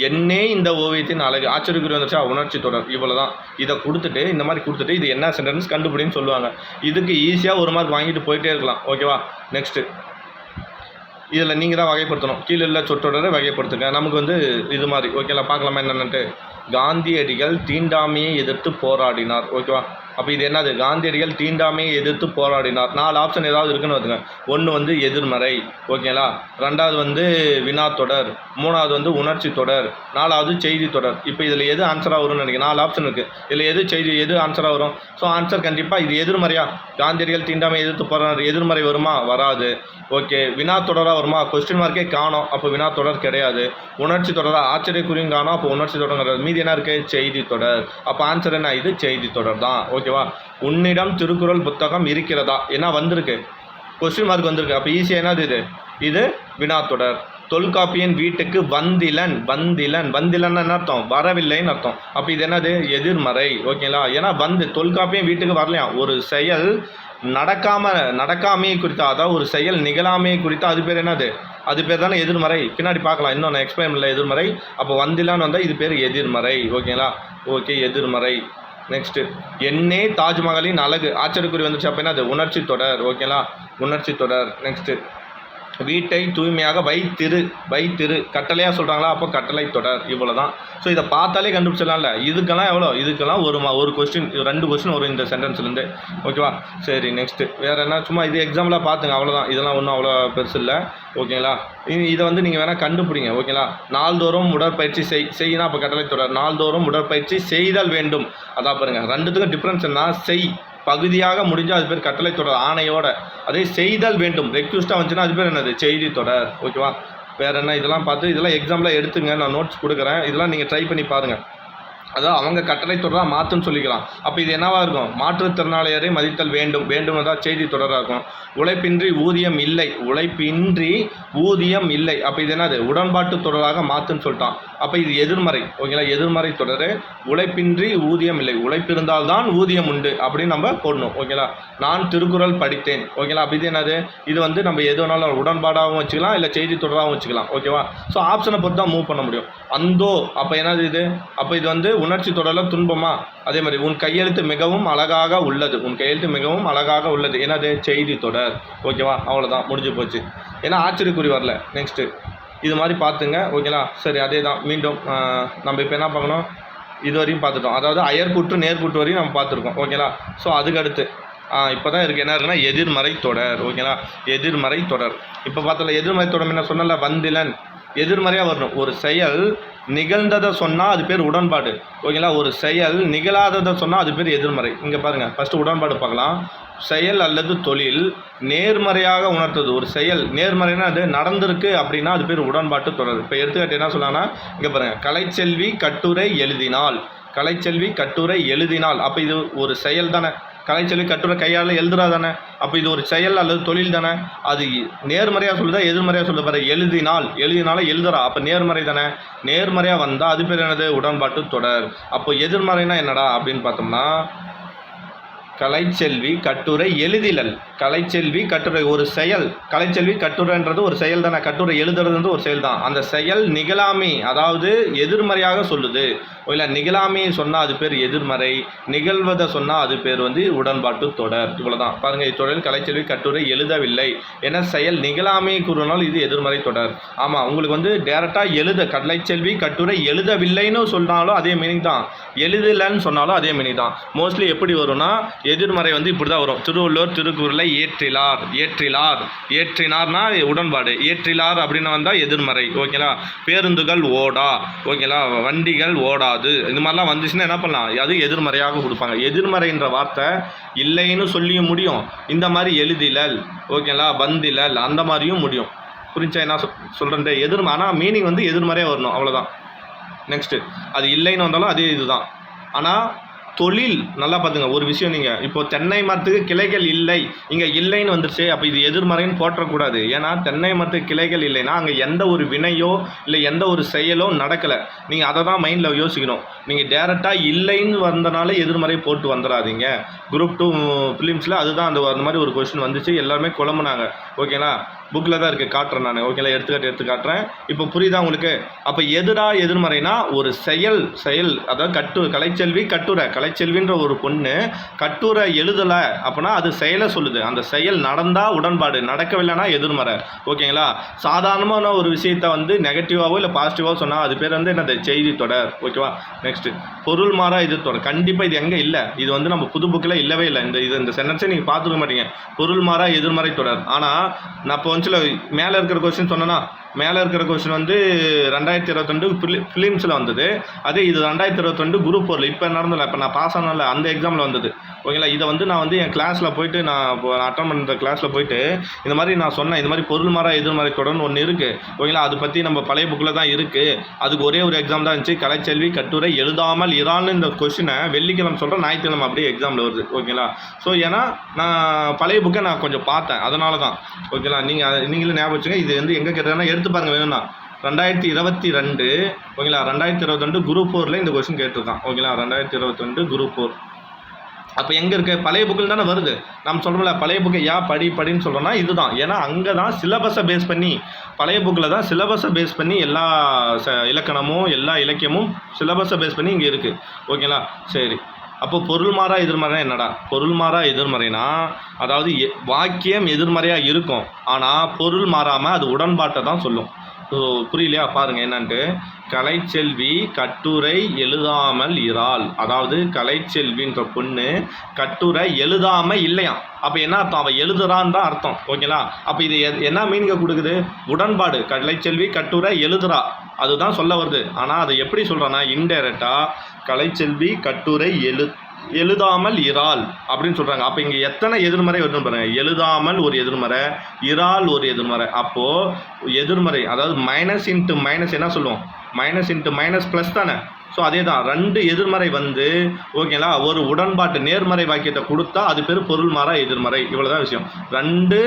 என்னே இந்த ஓவியத்தின் அழகு. ஆச்சரியக்குறி வந்துச்சா? உணர்ச்சி தொடர். இவ்வளோ தான். இதை கொடுத்துட்டு இந்த மாதிரி கொடுத்துட்டு இது என்ன சென்டென்ஸ் கண்டுபிடின்னு சொல்லுவாங்க. இதுக்கு ஈஸியாக 1 மார்க் வாங்கிட்டு போயிட்டே இருக்கலாம். ஓகேவா? நெக்ஸ்ட்டு இதில் நீங்கள் தான் வகைப்படுத்தணும். கீழே உள்ள சொற்றொடரை வகைப்படுத்துங்க. நமக்கு வந்து இது மாதிரி. ஓகேங்களா? பார்க்கலாமா என்னென்னட்டு? காந்தியடிகள் தீண்டாமையை எதிர்த்து போராடினார். ஓகேவா? அப்போ இது என்னது? காந்தியடிகள் தீண்டாமையை எதிர்த்து போராடினார். 4 ஆப்ஷன் ஏதாவது இருக்குன்னு வந்துங்க. 1 வந்து எதிர்மறை. ஓகேங்களா? 2வது வந்து வினாத்தொடர், 3வது வந்து உணர்ச்சி தொடர், 4வது செய்தி தொடர். இப்போ இதில் எது ஆன்சராக வரும்னு நினைக்கிறேன்? 4 ஆப்ஷன் இருக்குது. இதில் எது ஆன்சராக வரும்? ஸோ ஆன்சர் கண்டிப்பாக இது எதிர்மறையா? காந்தியடிகள் தீண்டாமையை எதிர்த்து போராடினார் எதிர்மறை வருமா? வராது. ஓகே, வினாத்தொடராக வருமா? கொஸ்டின் மார்க்கே காணோம். அப்போ வினாத்தொடர் கிடையாது. உணர்ச்சி தொடராக ஆச்சரியக்குறியும் காணோம். அப்போ உணர்ச்சி தொடர். மீதி என்ன இருக்குது? செய்தி தொடர். அப்போ ஆன்சர் என்ன? இது செய்தி தொடர் தான். ஓகேவா? உன்னிடம் திருக்குறள் புத்தகம் இருக்கிறதா? என்ன வந்திருக்கு? கொஸ்டின் மார்க் வந்திருக்கு. அப்போ ஈஸியாக என்னது? இது வினாத்தொடர். தொல்காப்பியன் வீட்டுக்கு வந்திலன். என்ன அர்த்தம்? வரவில்லைன்னு அர்த்தம். அப்போ இது என்னது? எதிர்மறை. ஓகேங்களா? ஏன்னா தொல்காப்பியன் வீட்டுக்கு வரலையா? ஒரு செயல் நடக்காமையை குறித்தா, அதாவது ஒரு செயல் நிகழாமையை குறித்தா அது பேர் என்னது? அது பேர் தானே எதிர்மறை. பின்னாடி பார்க்கலாம், இன்னும் நான் எக்ஸ்பிளைன் பண்ணல எதிர்மறை. அப்போ வந்திலான்னு வந்தால் இது பேர் எதிர்மறை. ஓகேங்களா? ஓகே, எதிர்மறை. நெக்ஸ்ட்டு என்னே தாஜ்மஹாலின் அழகு. ஆச்சரியக்குறி வந்துச்சு. அப்போ என்னது? உணர்ச்சி தொடர். ஓகேங்களா? உணர்ச்சி தொடர். நெக்ஸ்ட்டு வீட்டை தூய்மையாக வைத்திரு கட்டளையாக சொல்கிறாங்களா? அப்போ கட்டளை தொடர். இவ்வளோ தான். ஸோ இதை பார்த்தாலே கண்டுபிடிச்சிடலாம்ல. இதுக்கெல்லாம் எவ்வளோ? இதுக்கெல்லாம் ஒரு கொஸ்டின், 2 கொஸ்டின் வரும் இந்த சென்டென்ஸ்லேருந்து. ஓகேவா? சரி, நெக்ஸ்ட்டு வேறு என்ன? சும்மா இது எக்ஸாம்பிளாக பார்த்துங்க, அவ்வளோதான். இதெல்லாம் ஒன்றும் அவ்வளோ பெருசு இல்லை. ஓகேங்களா? இதை வந்து நீங்கள் வேணால் கண்டுபிடிங்க. ஓகேங்களா? நாள்தோறும் உடற்பயிற்சி செய்யினா அப்போ கட்டளை தொடர். நாள்தோறும் உடற்பயிற்சி செய்தல் வேண்டும். அதான் பாருங்கள், 2த்துக்கும் டிஃப்ரென்ஸ் என்ன? பகுதியாக முடிஞ்சால் அது பேர் கட்டளை தொடர் ஆணையோட. அதே செய்தல் வேண்டும் ரெக்வஸ்ட்டாக வந்துச்சுன்னா அது பேர் என்னது? செய்தி தொடர். ஓகேவா? வேறு என்ன? இதெல்லாம் பார்த்து இதெல்லாம் எக்ஸாம்பிளாக எடுத்துங்க. நான் நோட்ஸ் கொடுக்குறேன். இதெல்லாம் நீங்கள் ட்ரை பண்ணி பாருங்கள். அதாவது அவங்க கட்டளை தொடராக மாற்றுன்னு சொல்லிக்கலாம். அப்போ இது என்னவாக இருக்கும்? மாற்றுத்திறனாளியரை மதித்தல் வேண்டும், வேண்டும் தான் செய்தி தொடராக இருக்கும். உழைப்பின்றி ஊதியம் இல்லை, உழைப்பின்றி ஊதியம் இல்லை. அப்போ இது என்னது? உடன்பாட்டு தொடராக மாற்றுன்னு சொல்லிட்டான். அப்போ இது எதிர்மறை. ஓகேங்களா? எதிர்மறை தொடர். உழைப்பின்றி ஊதியம் இல்லை, உழைப்பு இருந்தால்தான் ஊதியம் உண்டு அப்படின்னு நம்ம போடணும். ஓகேங்களா? நான் திருக்குறள் படித்தேன். ஓகேங்களா? அப்போ இது என்னது? இது வந்து நம்ம எது வேணாலும் உடன்பாடாகவும் வச்சுக்கலாம், இல்லை செய்தி தொடராகவும் வச்சுக்கலாம். ஓகேவா? ஸோ ஆப்ஷனை பொறுத்து தான் மூவ் பண்ண முடியும். அந்தோ அப்போ என்னது இது? அப்போ இது வந்து உணர்ச்சி தொடரில் துன்பமா? அதே மாதிரி உன் கையெழுத்து மிகவும் அழகாக உள்ளது, உன் கையெழுத்து மிகவும் அழகாக உள்ளது. என்னது? செய்தி தொடர். ஓகேவா? அவ்வளோதான், முடிஞ்சு போச்சு. ஏன்னா ஆச்சரியக்குறி வரல. நெக்ஸ்ட்டு இது மாதிரி பார்த்துங்க. ஓகேங்களா? சரி, அதே தான். மீண்டும் நம்ம இப்போ என்ன பார்க்கணும்? இது வரையும் பார்த்துட்டோம். அதாவது அயற்கூற்று நேர்கூற்று வரையும் நம்ம பார்த்துருக்கோம். ஓகேங்களா? ஸோ அதுக்கு அடுத்து இப்போ தான் இருக்குது என்ன இருக்குன்னா எதிர்மறை தொடர். ஓகேங்களா? எதிர்மறை தொடர். இப்போ பார்த்தல எதிர்மறை தொடர் என்ன சொன்னல? வந்திலன் எதிர்மறையாக வரணும். ஒரு செயல் நிகழ்ந்ததை சொன்னால் அது பேர் உடன்பாடு. ஓகேங்களா? ஒரு செயல் நிகழாததை சொன்னால் அது பேர் எதிர்மறை. இங்கே பாருங்கள், ஃபஸ்ட்டு உடன்பாடு பார்க்கலாம். செயல் அல்லது தொழில் நேர்மறையாக உணர்த்துது. ஒரு செயல் நேர்மறைனா அது நடந்திருக்கு அப்படின்னா அது பேர் உடன்பாட்டு தொடர். இப்போ எடுத்துக்காட்டு என்ன சொல்லலாம்னா, இங்கே பாருங்கள், கலைச்செல்வி கட்டுரை எழுதினாள், கலைச்செல்வி கட்டுரை எழுதினாள். அப்போ இது ஒரு செயல் தானே. கலைச்செல்வி கட்டுரை கையால் எழுதுறா தானே. அப்போ இது ஒரு செயல் அல்லது தொழில் தானே. அது நேர்மறையாக சொல்லுதா எதிர்மறையாக சொல்லுது? பாரு, எழுதினாள், எழுதினாலும் எழுதுறா. அப்போ நேர்மறை தானே. நேர்மறையாக வந்தால் அது பேர் என்னது? உடன்பாட்டு தொடர். அப்போ எதிர்மறைனா என்னடா அப்படின்னு பார்த்தோம்னா, கலைச்செல்வி கட்டுரை எழுதிலல். கலைச்செல்வி கட்டுரை ஒரு செயல். கலைச்செல்வி கட்டுரைன்றது ஒரு செயல் தானே. கட்டுரை எழுதுறதுன்றது ஒரு செயல் தான். அந்த செயல் நிகழாமை, அதாவது எதிர்மறையாக சொல்லுது. இல்லை நிகழாமையை சொன்னால் அது பேர் எதிர்மறை, நிகழ்வதை சொன்னால் அது பேர் வந்து உடன்பாட்டு தொடர். இவ்வளோ தான். பாருங்கள், இத்தொடரில் கலைச்செல்வி கட்டுரை எழுதவில்லை என செயல் நிகழாமையை கூறினால் இது எதிர்மறை தொடர். ஆமாம், உங்களுக்கு வந்து டேரெக்டாக கலைச்செல்வி கட்டுரை எழுதவில்லைன்னு சொன்னாலும் அதே மீனிங் தான், எழுதலைன்னு சொன்னாலும் அதே மீனிங் தான். மோஸ்ட்லி எப்படி வரும்னா எதிர்மறை வந்து இப்படி தான் வரும். திருவள்ளுவர் திருக்குறளை ஏற்றிலார், ஏற்றிலார், ஏற்றினார்னா உடன்பாடு, ஏற்றிலார் அப்படின்னு வந்தால் எதிர்மறை. ஓகேங்களா? பேருந்துகள் ஓடா, ஓகேங்களா? வண்டிகள் ஓடாது, இது மாதிரிலாம் வந்துச்சுன்னா என்ன பண்ணலாம்? அது எதிர்மறையாக கொடுப்பாங்க. எதிர்மறைன்ற வார்த்தை இல்லைன்னு சொல்லியும் முடியும், இந்த மாதிரி எழுதிலல், ஓகேங்களா, வந்திலல் அந்த மாதிரியும் முடியும். புரிஞ்சா என்ன சொல்கிறேன்? ஆனால் மீனிங் வந்து எதிர்மறையாக வரணும், அவ்வளோதான். நெக்ஸ்ட்டு அது இல்லைன்னு வந்தாலும் அதே இதுதான். ஆனால் தொழில் நல்லா பார்த்துங்க. ஒரு விஷயம், நீங்கள் இப்போ தென்னை மரத்துக்கு கிளைகள் இல்லை, இங்கே இல்லைன்னு வந்துருச்சு, அப்போ இது எதிர்மறைன்னு போற்றக்கூடாது. ஏன்னா தென்னை மரத்துக்கு கிளைகள் இல்லைன்னா அங்கே எந்த ஒரு வினையோ இல்லை எந்த ஒரு செயலோ நடக்கலை. நீங்கள் அதை தான் மைண்டில் யோசிக்கணும். நீங்கள் டேரெக்டாக இல்லைன்னு வந்தனால எதிர்மறை போட்டு வந்துடாதீங்க. குரூப் 2 ஃபிலிம்ஸில் அதுதான் அந்த மாதிரி ஒரு கொஸ்டின் வந்துச்சு, எல்லாருமே குழம்புனாங்க. ஓகேங்களா? புக்கில் தான் இருக்குது, காட்டுறேன் நான். ஓகேங்களா? எடுத்து காட்டுறேன். இப்போ புரியுதா உங்களுக்கு? அப்போ எதிர்மறைனா ஒரு செயல், அதாவது கலைச்செல்வி கட்டுரை, கலைச்செல்வின்ற ஒரு பொண்ணு கட்டுரை எழுதலை அப்படின்னா அது செயலை சொல்லுது. அந்த செயல் நடந்தால் உடன்பாடு, நடக்கவில்லைன்னா எதிர்மறை. ஓகேங்களா? சாதாரணமான ஒரு விஷயத்தை வந்து நெகட்டிவாவோ இல்லை பாசிட்டிவாவோ சொன்னால் அது பேர் வந்து என்னது? செய்தி தொடர். ஓகேவா? நெக்ஸ்ட்டு பொருள் மாறா எதிர் தொடர். கண்டிப்பாக இது எங்கே இல்லை? இது வந்து நம்ம புது புக்கில் இல்லவே இல்லை. இந்த சென்டென்ஸை நீங்கள் பார்த்துக்க மாட்டீங்க. பொருள் மாறா எதிர்மறை தொடர். ஆனால் நான் இப்போ மேலே இருக்கிற கொஸ்டின் சொன்னேன்னா, மேலே இருக்கிற கொஸ்டின் வந்து 2022 ஃபிலிம்ஸில் வந்தது. அதே இது 2022 குரூப் 4 இப்போ நடந்தல, இப்போ நான் பாஸ் ஆனல அந்த எக்ஸாமில் வந்தது. ஓகேங்களா? இதை வந்து நான் வந்து என் கிளாஸில் போயிட்டு நான் அட்டன் பண்ணுற கிளாஸில் போயிட்டு இந்த மாதிரி நான் சொன்னேன், இந்த மாதிரி பொருள் மாறா எதிர்மறை தொடர்னு ஒன்று இருக்குது. ஓகேங்களா? அதை பற்றி நம்ம பழைய புக்கில் தான் இருக்குது. அதுக்கு ஒரே ஒரு எக்ஸாம் தான் இருந்துச்சு, கலைச்செல்வி கட்டுரை எழுதாமல் இரான்னு. இந்த கொஸ்டினை வெள்ளிக்கிழமை சொல்கிறேன், ஞாயிற்றுக்கிழமை அப்படியே எக்ஸாமில் வருது. ஓகேங்களா? ஸோ ஏன்னா நான் பழைய புக்கை நான் கொஞ்சம் பார்த்தேன், அதனால தான். ஓகேங்களா? நீங்களும் ஞாபகம் வச்சுங்க. இது வந்து எங்கே கேட்டாங்கன்னா எடுத்து பாருங்க வேணும்னா. 2022 ஓகேங்களா? 2022 குரூப் 4 இந்த கொஸ்டின் கேட்டிருக்கான். ஓகேங்களா? 2022 குரூப் 4. அப்போ எங்கே இருக்க? பழைய புக்கில் தானே வருது. நம்ம சொல்கிறோம்ல பழைய புக்கை படின்னு சொல்கிறோன்னா இதுதான். ஏன்னா அங்கே தான் சிலபஸை பேஸ் பண்ணி, பழைய புக்கில் தான் சிலபஸை பேஸ் பண்ணி எல்லா இலக்கணமும் எல்லா இலக்கியமும் சிலபஸை பேஸ் பண்ணி இங்கே இருக்குது. ஓகேங்களா? சரி, அப்போ பொருள் மாறா எதிர்மறைனா என்னடா? பொருள் மாறா எதிர்மறைனா அதாவது வாக்கியம் எதிர்மறையாக இருக்கும், ஆனால் பொருள் மாறாமல் அது உடன்பாட்டை தான் சொல்லும். ஸோ புரியலையா? பாருங்கள் என்னன்ட்டு. கலைச்செல்வி கட்டுரை எழுதாமல் இராள். அதாவது கலைச்செல்வின்ற பொண்ணு கட்டுரை எழுதாமல் இல்லையாம். அப்போ என்ன அர்த்தம்? அவள் எழுதுறான்னு தான் அர்த்தம். ஓகேங்களா? அப்போ இது என்ன மீனிங்கை கொடுக்குது? உடன்பாடு. கலைச்செல்வி கட்டுரை எழுதுறா, அதுதான் சொல்ல வருது. ஆனால் அதை எப்படி சொல்கிறான்னா இன்டைரக்டாக கலைச்செல்வி கட்டுரை எழுதாமல் இராள் அப்படின்னு சொல்கிறாங்க. அப்போ இங்கே எத்தனை எதிர்மறை வருதுன்னு பாருங்கள். எழுதாமல் ஒரு எதிர்மறை, இராள் ஒரு எதிர்மறை. அப்போது எதிர்மறை அதாவது மைனஸ் இன்ட்டு மைனஸ் என்ன சொல்லுவோம்? மைனஸ் இன்ட்டு மைனஸ் ப்ளஸ் தானே. ஸோ அதே தான் 2 எதிர்மறை வந்து ஓகேங்களா ஒரு உடன்பாட்டு நேர்மறை வாக்கியத்தை கொடுத்தா அது பேர் பொருள் மாறா எதிர்மறை. இவ்வளோதான் விஷயம். 2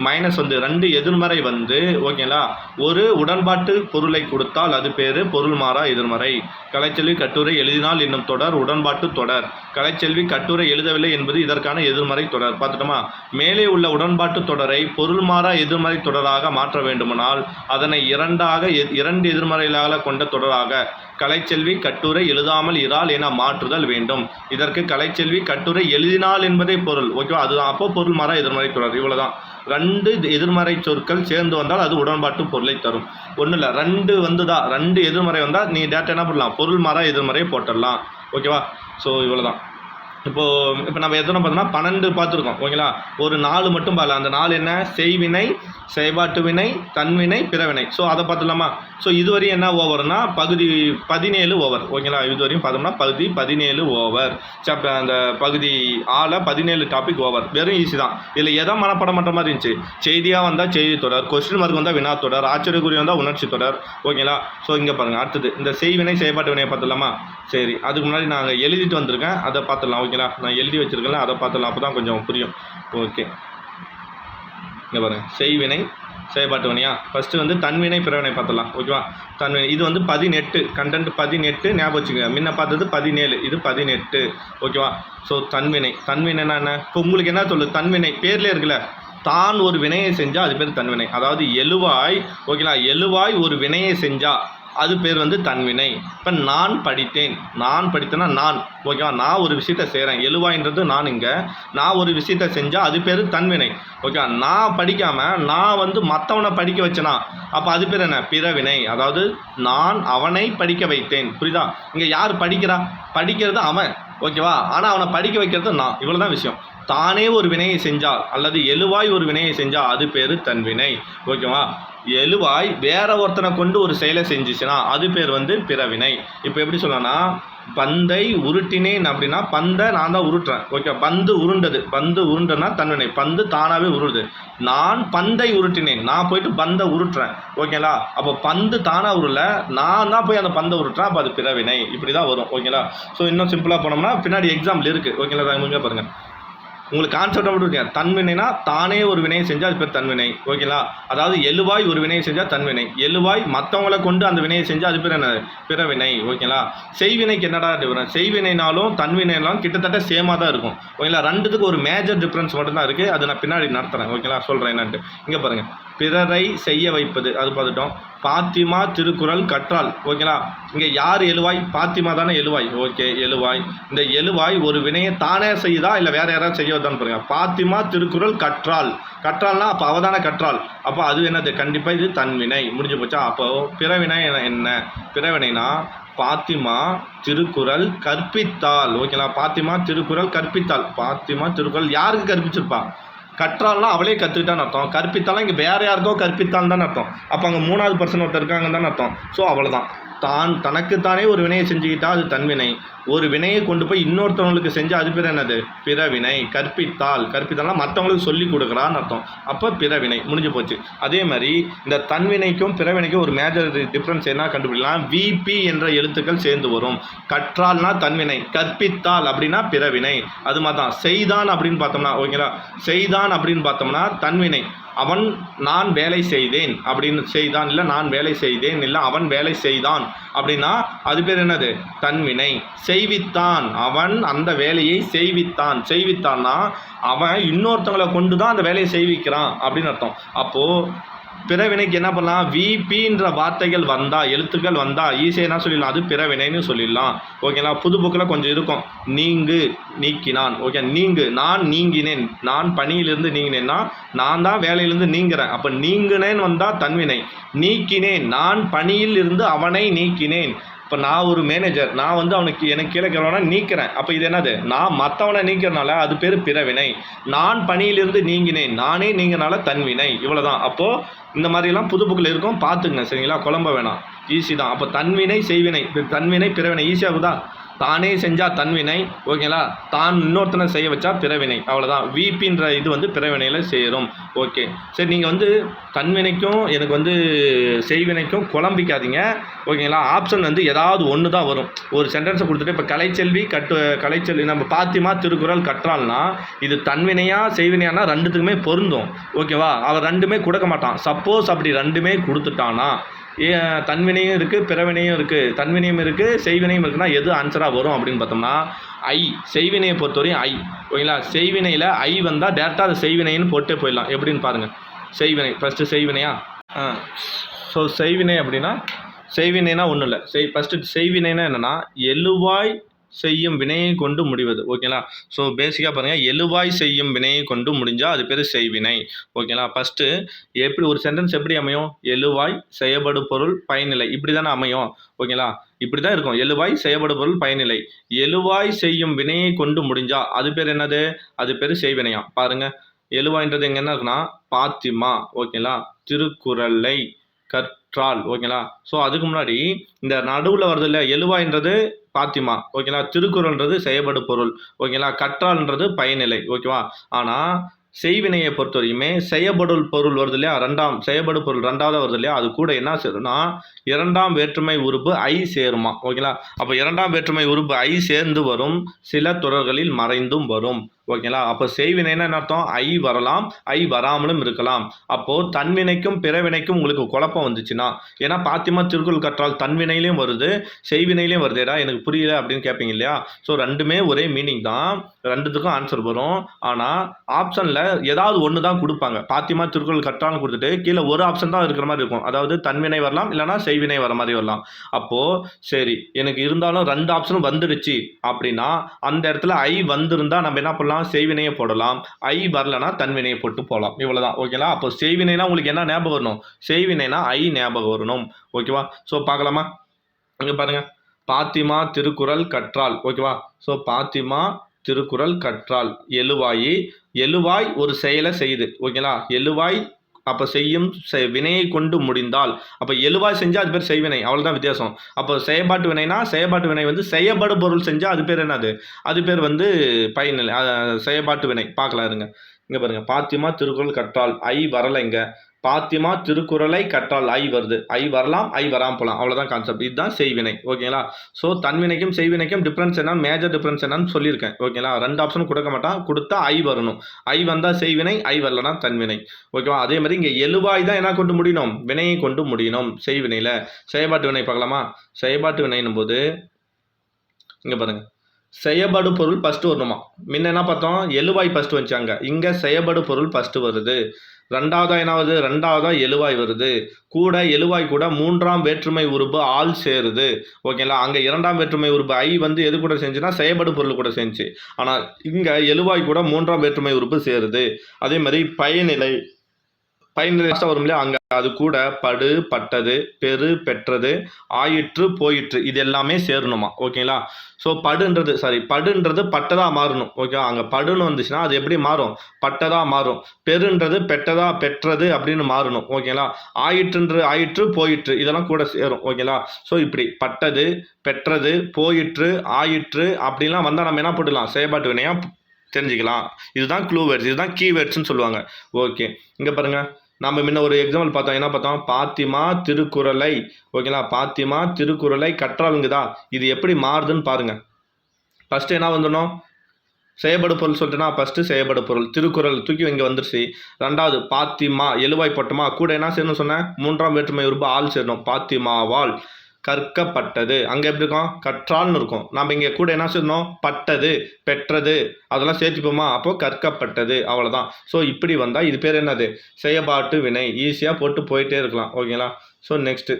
மைனஸ் வந்து 2 எதிர்மறை வந்து ஓகேங்களா ஒரு உடன்பாட்டு பொருளை கொடுத்தால் அது பேர் பொருள் மாறா எதிர்மறை. கலைச்செல்வி கட்டுரை எழுதினால் என்னும் தொடர் உடன்பாட்டு தொடர். கலைச்செல்வி கட்டுரை எழுதவில்லை என்பது இதற்கான எதிர்மறை தொடர். பார்த்துட்டோமா? மேலே உள்ள உடன்பாட்டு தொடரை பொருள் மாறா எதிர்மறை தொடராக மாற்ற வேண்டுமானால் அதனை 2 எதிர்மறைகளாக கொண்ட தொடராக கலைச்செல்வி கட்டுரை எழுதாமல் இரால் என மாற்றுதல் வேண்டும். இதற்கு கலைச்செல்வி கட்டுரை எழுதினால் என்பதே பொருள். ஓகேவா? அதுதான் அப்போ பொருள் மாறா எதிர்மறை தொடர். இவ்வளோதான். 2 எதிர்மறை சொற்கள் சேர்ந்து வந்தால் அது உடன்பாட்டு பொருளை தரும். ஒன்றும் இல்லை, 2 வந்துதா 2 எதிர்மறை வந்தால் நீ டேட்டா என்ன பண்ணலாம், பொருள் மாறா எதிர்மறையை போட்டுடலாம். ஓகேவா? ஸோ இவ்வளோதான். இப்போ நம்ம எத்தனை பார்த்தோம்னா 12 பார்த்துருக்கோம். ஓகேங்களா? ஒரு 4 மட்டும் பார்க்கல. அந்த 4 என்ன? செய்வினை, செயல்பாட்டு வினை, தன்வினை, பிறவினை. ஸோ அதை பார்த்துலாமா? ஸோ இதுவரையும் என்ன ஓவர்னா பகுதி 17 ஓவர். ஓகேங்களா? இதுவரையும் பார்த்தோம்னா பகுதி 17 ஓவர். அந்த பகுதி 17 டாபிக் ஓவர். வெறும் ஈஸி தான். இதில் எதை மனப்படம் பண்ணுற மாதிரி இருந்துச்சு? செய்தியாக வந்தால் செய்தி தொடர், கொஸ்டின் மார்க் வந்தால் வினா தொடர், ஆச்சரியக்குறி வந்தால் உணர்ச்சி தொடர். ஓகேங்களா? ஸோ இங்கே பாருங்கள். அடுத்தது இந்த செய்வினை செயல்பாட்டு வினையை பார்த்துலாமா? சரி, அதுக்கு முன்னாடி நாங்கள் எழுதிட்டு வந்திருக்கேன், அதை பார்த்துடலாம். ஓகேங்களா? நான் எழுதி வச்சுருக்கேன், அதை பார்த்துடலாம். அப்போ தான் கொஞ்சம் புரியும். ஓகே, இங்கே பாருங்கள். செய்வினை செயல்பாட்டு வினையா? ஃபஸ்ட்டு வந்து தன்வினை பிறவினை பார்த்துடலாம். ஓகேவா? தன்வினை இது வந்து 18 கண்டென்ட் 18 ஞாபகம் வச்சுக்கோங்க. முன்ன பார்த்தது 17, இது 18. ஓகேவா? ஸோ தன்வினைனா என்ன? இப்போ உங்களுக்கு என்ன சொல்லுது? தன்வினை பேர்லேயே இருக்குல்ல, தான் ஒரு வினையை செஞ்சால் அது பேர் தன்வினை. அதாவது எழுவாய். ஓகேங்களா? எழுவாய் ஒரு வினையை செஞ்சால் அது பேர் வந்து தன்வினை. இப்போ நான் படித்தேன்னா நான். ஓகேவா? நான் ஒரு விஷயத்தை செய்கிறேன். எழுவாயின்றது நான். இங்கே நான் ஒரு விஷயத்தை செஞ்சால் அது பேர் தன்வினை. ஓகேவா? நான் படிக்காமல் நான் வந்து மற்றவனை படிக்க வச்சேனா அப்போ அது பேர் என்ன? பிறவினை. அதாவது நான் அவனை படிக்க வைத்தேன். புரியுதா? இங்கே யார் படிக்கிறா? படிக்கிறது அவன். ஓகேவா? ஆனால் அவனை படிக்க வைக்கிறது நான். இவ்வளோ தான் விஷயம். தானே ஒரு வினையை செஞ்சால் அல்லது எழுவாய் ஒரு வினையை செஞ்சால் அது பேர் தன்வினை. ஓகேவா? எழுவாய் வேற ஒருத்தனை கொண்டு ஒரு செயலை செஞ்சிச்சுன்னா அது பேர் வந்து பிறவினை. இப்போ எப்படி சொல்லலாம்னா, பந்தை உருட்டினேன் அப்படின்னா பந்தை நான் தான் உருட்டுறேன். ஓகே, பந்து உருண்டனா தன்வினை. பந்து தானாகவே உருடுது. நான் பந்தை உருட்டினேன், நான் போயிட்டு பந்தை உருட்டுறேன். ஓகேங்களா? அப்போ பந்து தானாக உருளை, நான் தான் போய் அந்த பந்தை உருட்டுறேன். அப்போ அது பிறவினை. இப்படி தான் வரும். ஓகேங்களா? ஸோ இன்னும் சிம்பிளாக போனோம்னா பின்னாடி எக்ஸாம்பிள் இருக்குது. ஓகேங்களா? இங்கே பாருங்கள், உங்களுக்கு கான்செப்ட் அப்படி இருக்கேன். தன்வினைனா தானே ஒரு வினையை செஞ்சால் அது பேர் தன்வினை. ஓகேங்களா? அதாவது எழுவாய் ஒரு வினையை செஞ்சால் தன்வினை. எழுவாய் மற்றவங்களை கொண்டு அந்த வினையை செஞ்சால் அது பேர் என்ன? பிறவினை. ஓகேங்களா? செய்வினைக்கு என்னடா டிஃபரன்ஸ்? செய்வினைனாலும் தன்வினைனாலும் கிட்டத்தட்ட சேமாக தான் இருக்கும். ஓகேங்களா? ரெண்டுத்துக்கு ஒரு மேஜர் டிஃப்ரென்ஸ் மட்டும்தான் இருக்குது. அது நான் பின்னாடி நடத்துகிறேன். ஓகேங்களா? சொல்கிறேன் என்னன்ட்டு. இங்கே பாருங்கள், பிறரை செய்ய வைப்பது அது பார்த்துட்டோம். பாத்திமா திருக்குறள் கற்றால். ஓகேங்களா? இங்கே யார் எழுவாய்? பாத்திமா தானே எழுவாய். ஓகே, எழுவாய். இந்த எழுவாய் ஒரு வினையை தானே செய்யுதா இல்லை வேறு யாராவது செய்ய வைதான்னு பாருங்க. பாத்திமா திருக்குறள் கற்றால்னா அப்போ அவதானே கற்றால். அப்போ அது என்னது? கண்டிப்பாக இது தன்வினை. முடிஞ்சு போச்சா? அப்போ பிறவினை என்ன? பிறவினைனா பாத்திமா திருக்குறள் கற்பித்தால். ஓகேங்களா? பாத்திமா திருக்குறள் கற்பித்தால். பாத்திமா திருக்குறள் யாருக்கு கற்பிச்சிருப்பா? கற்றால்னா அவளே கற்றுக்கிட்டான்னு அர்த்தம். கற்பித்தாலும் இங்கே வேறு யாருக்கோ கற்பித்தான்னு தானே அர்த்தம். அப்போ அங்கே 3வது பர்சன் ஒருத்தர் இருக்காங்கன்னு தானே அர்த்தம். ஸோ அவ்வளோதான். தனக்குத்தானே ஒரு வினையை செஞ்சுக்கிட்டால் அது தன்வினை. ஒரு வினையை கொண்டு போய் இன்னொருத்தவங்களுக்கு செஞ்சால் அது பேர் என்னது? பிறவினை. கற்பித்தால்னா மற்றவங்களுக்கு சொல்லி கொடுக்குறான்னு அர்த்தம். அப்போ பிறவினை. முடிஞ்சு போச்சு. அதே மாதிரி இந்த தன்வினைக்கும் பிறவினைக்கும் ஒரு மேஜர் டிஃப்ரென்ஸ் என்ன கண்டுபிடிக்கலாம்? விபி என்ற எழுத்துக்கள் சேர்ந்து வரும். கற்றால்னா தன்வினை, கற்பித்தால் அப்படின்னா பிறவினை. அது மாதிரி தான் செய்தான் அப்படின்னு பார்த்தோம்னா. ஓகேங்களா? செய்தான் அப்படின்னு பார்த்தோம்னா தன்வினை. அவன் நான் வேலை செய்தேன் அப்படின்னு செய்தான், இல்லை நான் வேலை செய்தேன், இல்லை அவன் வேலை செய்தான் அப்படின்னா அது பேர் என்னது? தன்வினை. செய்வித்தான், அவன் அந்த வேலையை செய்வித்தான்னா அவன் இன்னொருத்தவங்களை கொண்டு தான் அந்த வேலையை செய்விக்கிறான் அப்படின்னு அர்த்தம். அப்போது பிறவினைக்கு என்ன பண்ணலாம்? விபின்ற வார்த்தைகள் வந்தால், எழுத்துக்கள் வந்தால் ஈஸியாக என்ன சொல்லிடலாம்? அது பிறவினைன்னு சொல்லிடலாம். ஓகேங்களா? புது புக்கில் கொஞ்சம் இருக்கும். நீக்கினான். ஓகே, நான் நீங்கினேன். நான் பணியிலிருந்து நீங்கினேன்னா நான் தான் வேலையிலிருந்து நீங்கிறேன். அப்போ நீங்கினேன் வந்தால் தன்வினை. நீக்கினேன், நான் பணியில் இருந்து அவனை நீக்கினேன். இப்போ நான் ஒரு மேனேஜர், நான் வந்து எனக்கு கீழே இருக்கிறவனை நீக்கிறேன். அப்போ இது என்னது? நான் மற்றவனை நீக்கிறனால அது பேர் பிறவினை. நான் பணியிலிருந்து நீங்கினேன், நானே நீங்கினால தன்வினை. இவ்வளோ தான். அப்போது இந்த மாதிரிலாம் புது புக்கில் இருக்கும், பார்த்துங்க. சரிங்களா? குழம்ப வேணாம், ஈஸி தான். அப்போ தன்வினை செய்வினை, தன்வினை பிறவினை ஈஸியாகுதா? தானே செஞ்சால் தன்வினை, ஓகேங்களா. தான் இன்னொருத்தனை செய்ய வச்சா பிறவினை, அவ்வளோதான். விபின்ற இது வந்து பிறவினையில் சேரும். ஓகே, சரி. நீங்கள் வந்து தன்வினைக்கும் எனக்கு வந்து செய்வினைக்கும் குழம்பிக்காதீங்க, ஓகேங்களா. ஆப்ஷன் வந்து ஏதாவது ஒன்று தான் வரும். ஒரு சென்டென்ஸை கொடுத்துட்டு இப்போ கலைச்செல்வி நம்ம பாத்திமா திருக்குறள் கற்றால்னா இது தன்வினையா செய்வினையானா ரெண்டுத்துக்குமே பொருந்தும், ஓகேவா. அவன் ரெண்டுமே கொடுக்க மாட்டான். சப்போஸ் அப்படி ரெண்டுமே கொடுத்துட்டானா தன்வினையும் இருக்குது பிறவினையும் இருக்குது, தன்வினையும் இருக்குது செய்வினையும் இருக்குன்னா எது ஆன்சராக வரும் அப்படின்னு பார்த்தோம்னா ஐ. செய்வினையை பொறுத்தவரையும் ஐ, ஓகேங்களா. செய்வினையில் ஐ வந்தால் டேரெக்டாக அது செய்வினைன்னு போட்டே போயிடலாம். எப்படின்னு பாருங்கள். செய்வினை ஃபஸ்ட்டு செய்வினையா. ஸோ செய்வினை அப்படின்னா செய்வினைனா ஒன்றும் இல்லை. ஃபஸ்ட்டு செய்வினைனா என்னென்னா எழுவாய் செய்யும் வினையை கொண்டு முடிவது, ஓகேங்களா. ஸோ பேசிக்காக பாருங்கள், எழுவாய் செய்யும் வினையை கொண்டு முடிஞ்சால் அது பேர் செய்வினை, ஓகேங்களா. ஃபஸ்ட்டு எப்படி ஒரு சென்டென்ஸ் எப்படி அமையும், எழுவாய் செய்யப்படு பொருள் பயனிலை, இப்படி தானே அமையும், ஓகேங்களா. இப்படி தான் இருக்கும். எழுவாய் செய்யப்படு பொருள் பயனிலை. எழுவாய் செய்யும் வினையை கொண்டு முடிஞ்சா அது பேர் என்னது, அது பேர் செய்வினையா. பாருங்கள், எழுவாய்ன்றது எங்கே என்ன இருக்குன்னா பாத்திமா, ஓகேங்களா, திருக்குறளை கற்றால், ஓகேங்களா. ஸோ அதுக்கு முன்னாடி இந்த நடுவில் வருது இல்லை, எழுவாய்ன்றது பாத்திமா, ஓகேங்களா. திருக்குறள்ன்றது செய்யப்படு பொருள், ஓகேங்களா. கற்றால்ன்றது பயனிலை, ஓகேவா. ஆனால் செய்வினையை பொறுத்த வரைக்குமே செய்யப்படும் பொருள் வருது இல்லையா, செய்யப்படும் பொருள் ரெண்டாவது வருது இல்லையா, அது கூட என்ன சேரும்னா இரண்டாம் வேற்றுமை உறுப்பு ஐ சேருமா, ஓகேங்களா. அப்போ இரண்டாம் வேற்றுமை உறுப்பு ஐ சேர்ந்து வரும், சில தொடர்களில் மறைந்தும் வரும், ஓகேங்களா. அப்போ செய்வினைன்னா என்ன அர்த்தம், ஐ வரலாம் ஐ வராமலும் இருக்கலாம். அப்போது தன்வினைக்கும் பிறவினைக்கும் உங்களுக்கு குழப்பம் வந்துச்சுன்னா, ஏன்னா பாத்திமா திருக்குறள் கற்றால் தன்வினையிலையும் வருது செய்வினையிலையும் வருதேடா எனக்கு புரியல அப்படின்னு கேட்பீங்க இல்லையா. ஸோ ரெண்டுமே ஒரே மீனிங் தான், ரெண்டுத்துக்கும் ஆன்சர் வரும். ஆனால் ஆப்ஷனில் ஏதாவது ஒன்று தான் கொடுப்பாங்க. பாத்திமா திருக்குறள் கற்றால்னு கொடுத்துட்டு கீழே ஒரு ஆப்ஷன் தான் இருக்கிற மாதிரி இருக்கும். அதாவது தன்வினை வரலாம், இல்லைனா செய்வினை வர மாதிரி வரலாம். அப்போது சரி, எனக்கு இருந்தாலும் ரெண்டு ஆப்ஷனும் வந்துடுச்சு அப்படின்னா அந்த இடத்துல ஐ வந்திருந்தால் நம்ம என்ன பண்ணலாம், செய்வினையை போடலாம். ஐ வரலனா தன்வினையை போட்டு போகலாம். இவ்வளவுதான், ஓகேங்களா. அப்போ செய்வினைனா உங்களுக்கு என்ன ஞாபகம் வரணும், செய்வினைனா ஐ ஞாபகம் வரணும், ஓகேவா. ஸோ பார்க்கலாமா, இங்கே பாருங்க, பாத்திமா திருக்குறள் கற்றால், ஓகேவா. ஸோ பாத்திமா திருக்குறள் கற்றால் எழுவாய் ஒரு செயலை செய்யுது, ஓகேங்களா. எழுவாய் அப்போ செய்யும் வினையை கொண்டு முடிந்தால், அப்போ எழுவாய் செஞ்சால் அது பேர் செய்வினை, அவ்வளோதான் வித்தியாசம். அப்போ செயற்பாட்டு வினைனா செயற்பாட்டு வினை வந்து செய்யப்படு பொருள் செஞ்சால் அது பேர் என்னது, அது பேர் வந்து பயனில்லை, செயற்பாட்டு வினை. பார்க்கலாம் இருங்க, இங்கே பாருங்கள், பாத்திமா திருக்குறள் கற்றால் ஐ வரலை, இங்கே பாத்திமா திருக்குறளை கற்றால் ஐ வருது, ஐ வரலாம் ஐ வராமல் போகலாம், அவ்வளோதான் கான்செப்ட். இதுதான் செய்வினை, ஓகேங்களா. ஸோ தன்வினைக்கும் செய்வினைக்கும் டிஃப்ரென்ஸ் என்னன்னு, மேஜர் டிஃப்ரென்ஸ் என்னன்னு சொல்லியிருக்கேன், ஓகேங்களா. ரெண்டு ஆப்ஷனும் கொடுக்க மாட்டான், கொடுத்தா ஐ வரணும். ஐ வந்தால் செய்வினை, ஐ வரலனா தன்வினை, ஓகேவா. அதே மாதிரி இங்கே எழுவாய் தான் என்ன கொண்டு முடியணும், வினையை கொண்டு முடியணும் செய்வினையில். செயற்பாட்டு வினை பார்க்கலாமா. செயற்பாட்டு வினைன்னும் போது இங்கே பாருங்கள், செயப்படு பொருள் ஃபஸ்ட்டு வரணுமா. முன்ன என்ன பார்த்தோம், எழுவாய் ஃபஸ்ட்டு வந்துச்சாங்க, இங்கே செயப்படு பொருள் ஃபஸ்ட்டு வருது. ரெண்டாவதா என்ன வருது, ரெண்டாவதா எழுவாய் வருது. கூட எழுவாய் கூட மூன்றாம் வேற்றுமை உறுப்பு ஆள் சேருது, ஓகேங்களா. அங்கே இரண்டாம் வேற்றுமை உறுப்பு ஐ வந்து எது கூட செஞ்சுன்னா செயப்படு பொருள் கூட செஞ்சு. ஆனால் இங்கே எழுவாய் கூட மூன்றாம் வேற்றுமை உறுப்பு சேருது. அதே மாதிரி பயனிலை வரும் இல்லையா, அங்கே அது கூட படு பட்டது பெரு பெற்றது ஆயிற்று போயிற்று இது எல்லாமே சேரணுமா, ஓகேங்களா. ஸோ படுன்றது பட்டதாக மாறணும், ஓகே. அங்கே படுன்னு வந்துச்சுன்னா அது எப்படி மாறும், பட்டதாக மாறும். பெருன்றது பெற்றது அப்படின்னு மாறணும், ஓகேங்களா. ஆயிற்று போயிற்று இதெல்லாம் கூட சேரும், ஓகேங்களா. ஸோ இப்படி பட்டது பெற்றது போயிற்று ஆயிற்று அப்படிலாம் வந்தால் நம்ம என்ன போட்டுக்கலாம், செயற்பாட்டு வினையாக தெரிஞ்சுக்கலாம். இதுதான் க்ளூ வேர்ட்ஸ், இதுதான் கீவேர்ட்ஸ்ன்னு சொல்லுவாங்க, ஓகே. இங்கே பாருங்கள், நம்ம முன்ன ஒரு எக்ஸாம்பிள் பார்த்தோம், என்ன பார்த்தோம், பாத்திமா திருக்குறளை, ஓகேங்களா. பாத்திமா திருக்குறளை கற்றாலுங்குதா, இது எப்படி மாறுதுன்னு பாருங்கள். ஃபஸ்ட்டு என்ன வந்துடணும், செயப்படு பொருள் சொல்லிட்டுனா ஃபஸ்ட்டு செயப்படு பொருள் திருக்குறள் தூக்கி இங்கே வந்துருச்சு. ரெண்டாவது பாத்திமா எழுவாய் போட்டோமா, கூட என்ன சேரணும் சொன்னேன், மூன்றாம் வேற்றுமை உறுப்பு ஆள் சேரணும், பாத்திமாவால் கற்கப்பட்டது. அங்கே எப்படி இருக்கும், கற்றால்னு இருக்கும். நம்ம இங்கே கூட என்ன சொல்லணும், பட்டது பெற்றது அதெல்லாம் சேர்த்துப்போமா, அப்போது கற்கப்பட்டது, அவ்வளோதான். ஸோ இப்படி வந்தால் இது பேர் என்னது, செயற்பாட்டு வினை. ஈஸியாக போட்டு போயிட்டே இருக்கலாம், ஓகேங்களா. ஸோ நெக்ஸ்ட்டு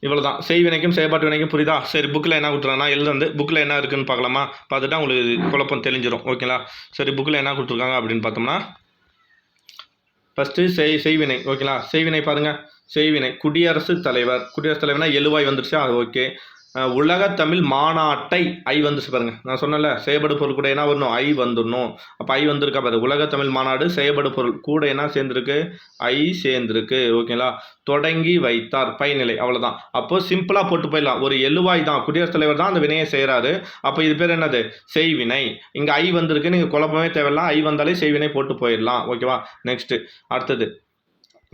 இவ்வளோ தான், செய்வினைக்கும் செயற்பாட்டு வினைக்கும் புரியுதா. சரி, புக்கில் என்ன கொடுத்துருக்காங்கன்னா எழுந்து புக்கில் என்ன இருக்குதுன்னு பார்க்கலாமா. பார்த்துட்டா உங்களுக்கு குழப்பம் தெளிஞ்சிடும், ஓகேங்களா. சரி, புக்கில் என்ன கொடுத்துருக்காங்க அப்படின்னு பார்த்தோம்னா ஃபஸ்ட்டு செய்வினை, ஓகேங்களா. செய்வினை பாருங்கள், செய்வினை குடியரசுத் தலைவர்னா எழுவாய் வந்துருச்சா, அது ஓகே. உலக தமிழ் மாநாட்டை ஐ வந்துச்சு பாருங்க. நான் சொன்னல செயல்படு பொருள் கூட என்ன வரணும்? ஐ வந்துடணும். அப்போ ஐ வந்திருக்கா பாரு. உலக தமிழ் மாநாடு செயல்படு பொருள் கூட என்ன சேர்ந்துருக்கு? ஐ சேர்ந்துருக்கு. ஓகேங்களா? தொடங்கி வைத்தார் பைநிலை, அவ்வளோதான். அப்போ சிம்பிளாக போட்டு போயிடலாம். ஒரு எழுவாய் தான், குடியரசுத் தலைவர் தான் அந்த வினையை செய்கிறாரு. அப்போ இது பேர் என்னது? செய்வினை. இங்கே ஐ வந்திருக்கு, நீங்கள் குழப்பமே தேவையில்லாம். ஐ வந்தாலே செய்வினை போட்டு போயிடலாம். ஓகேவா? நெக்ஸ்ட் அடுத்தது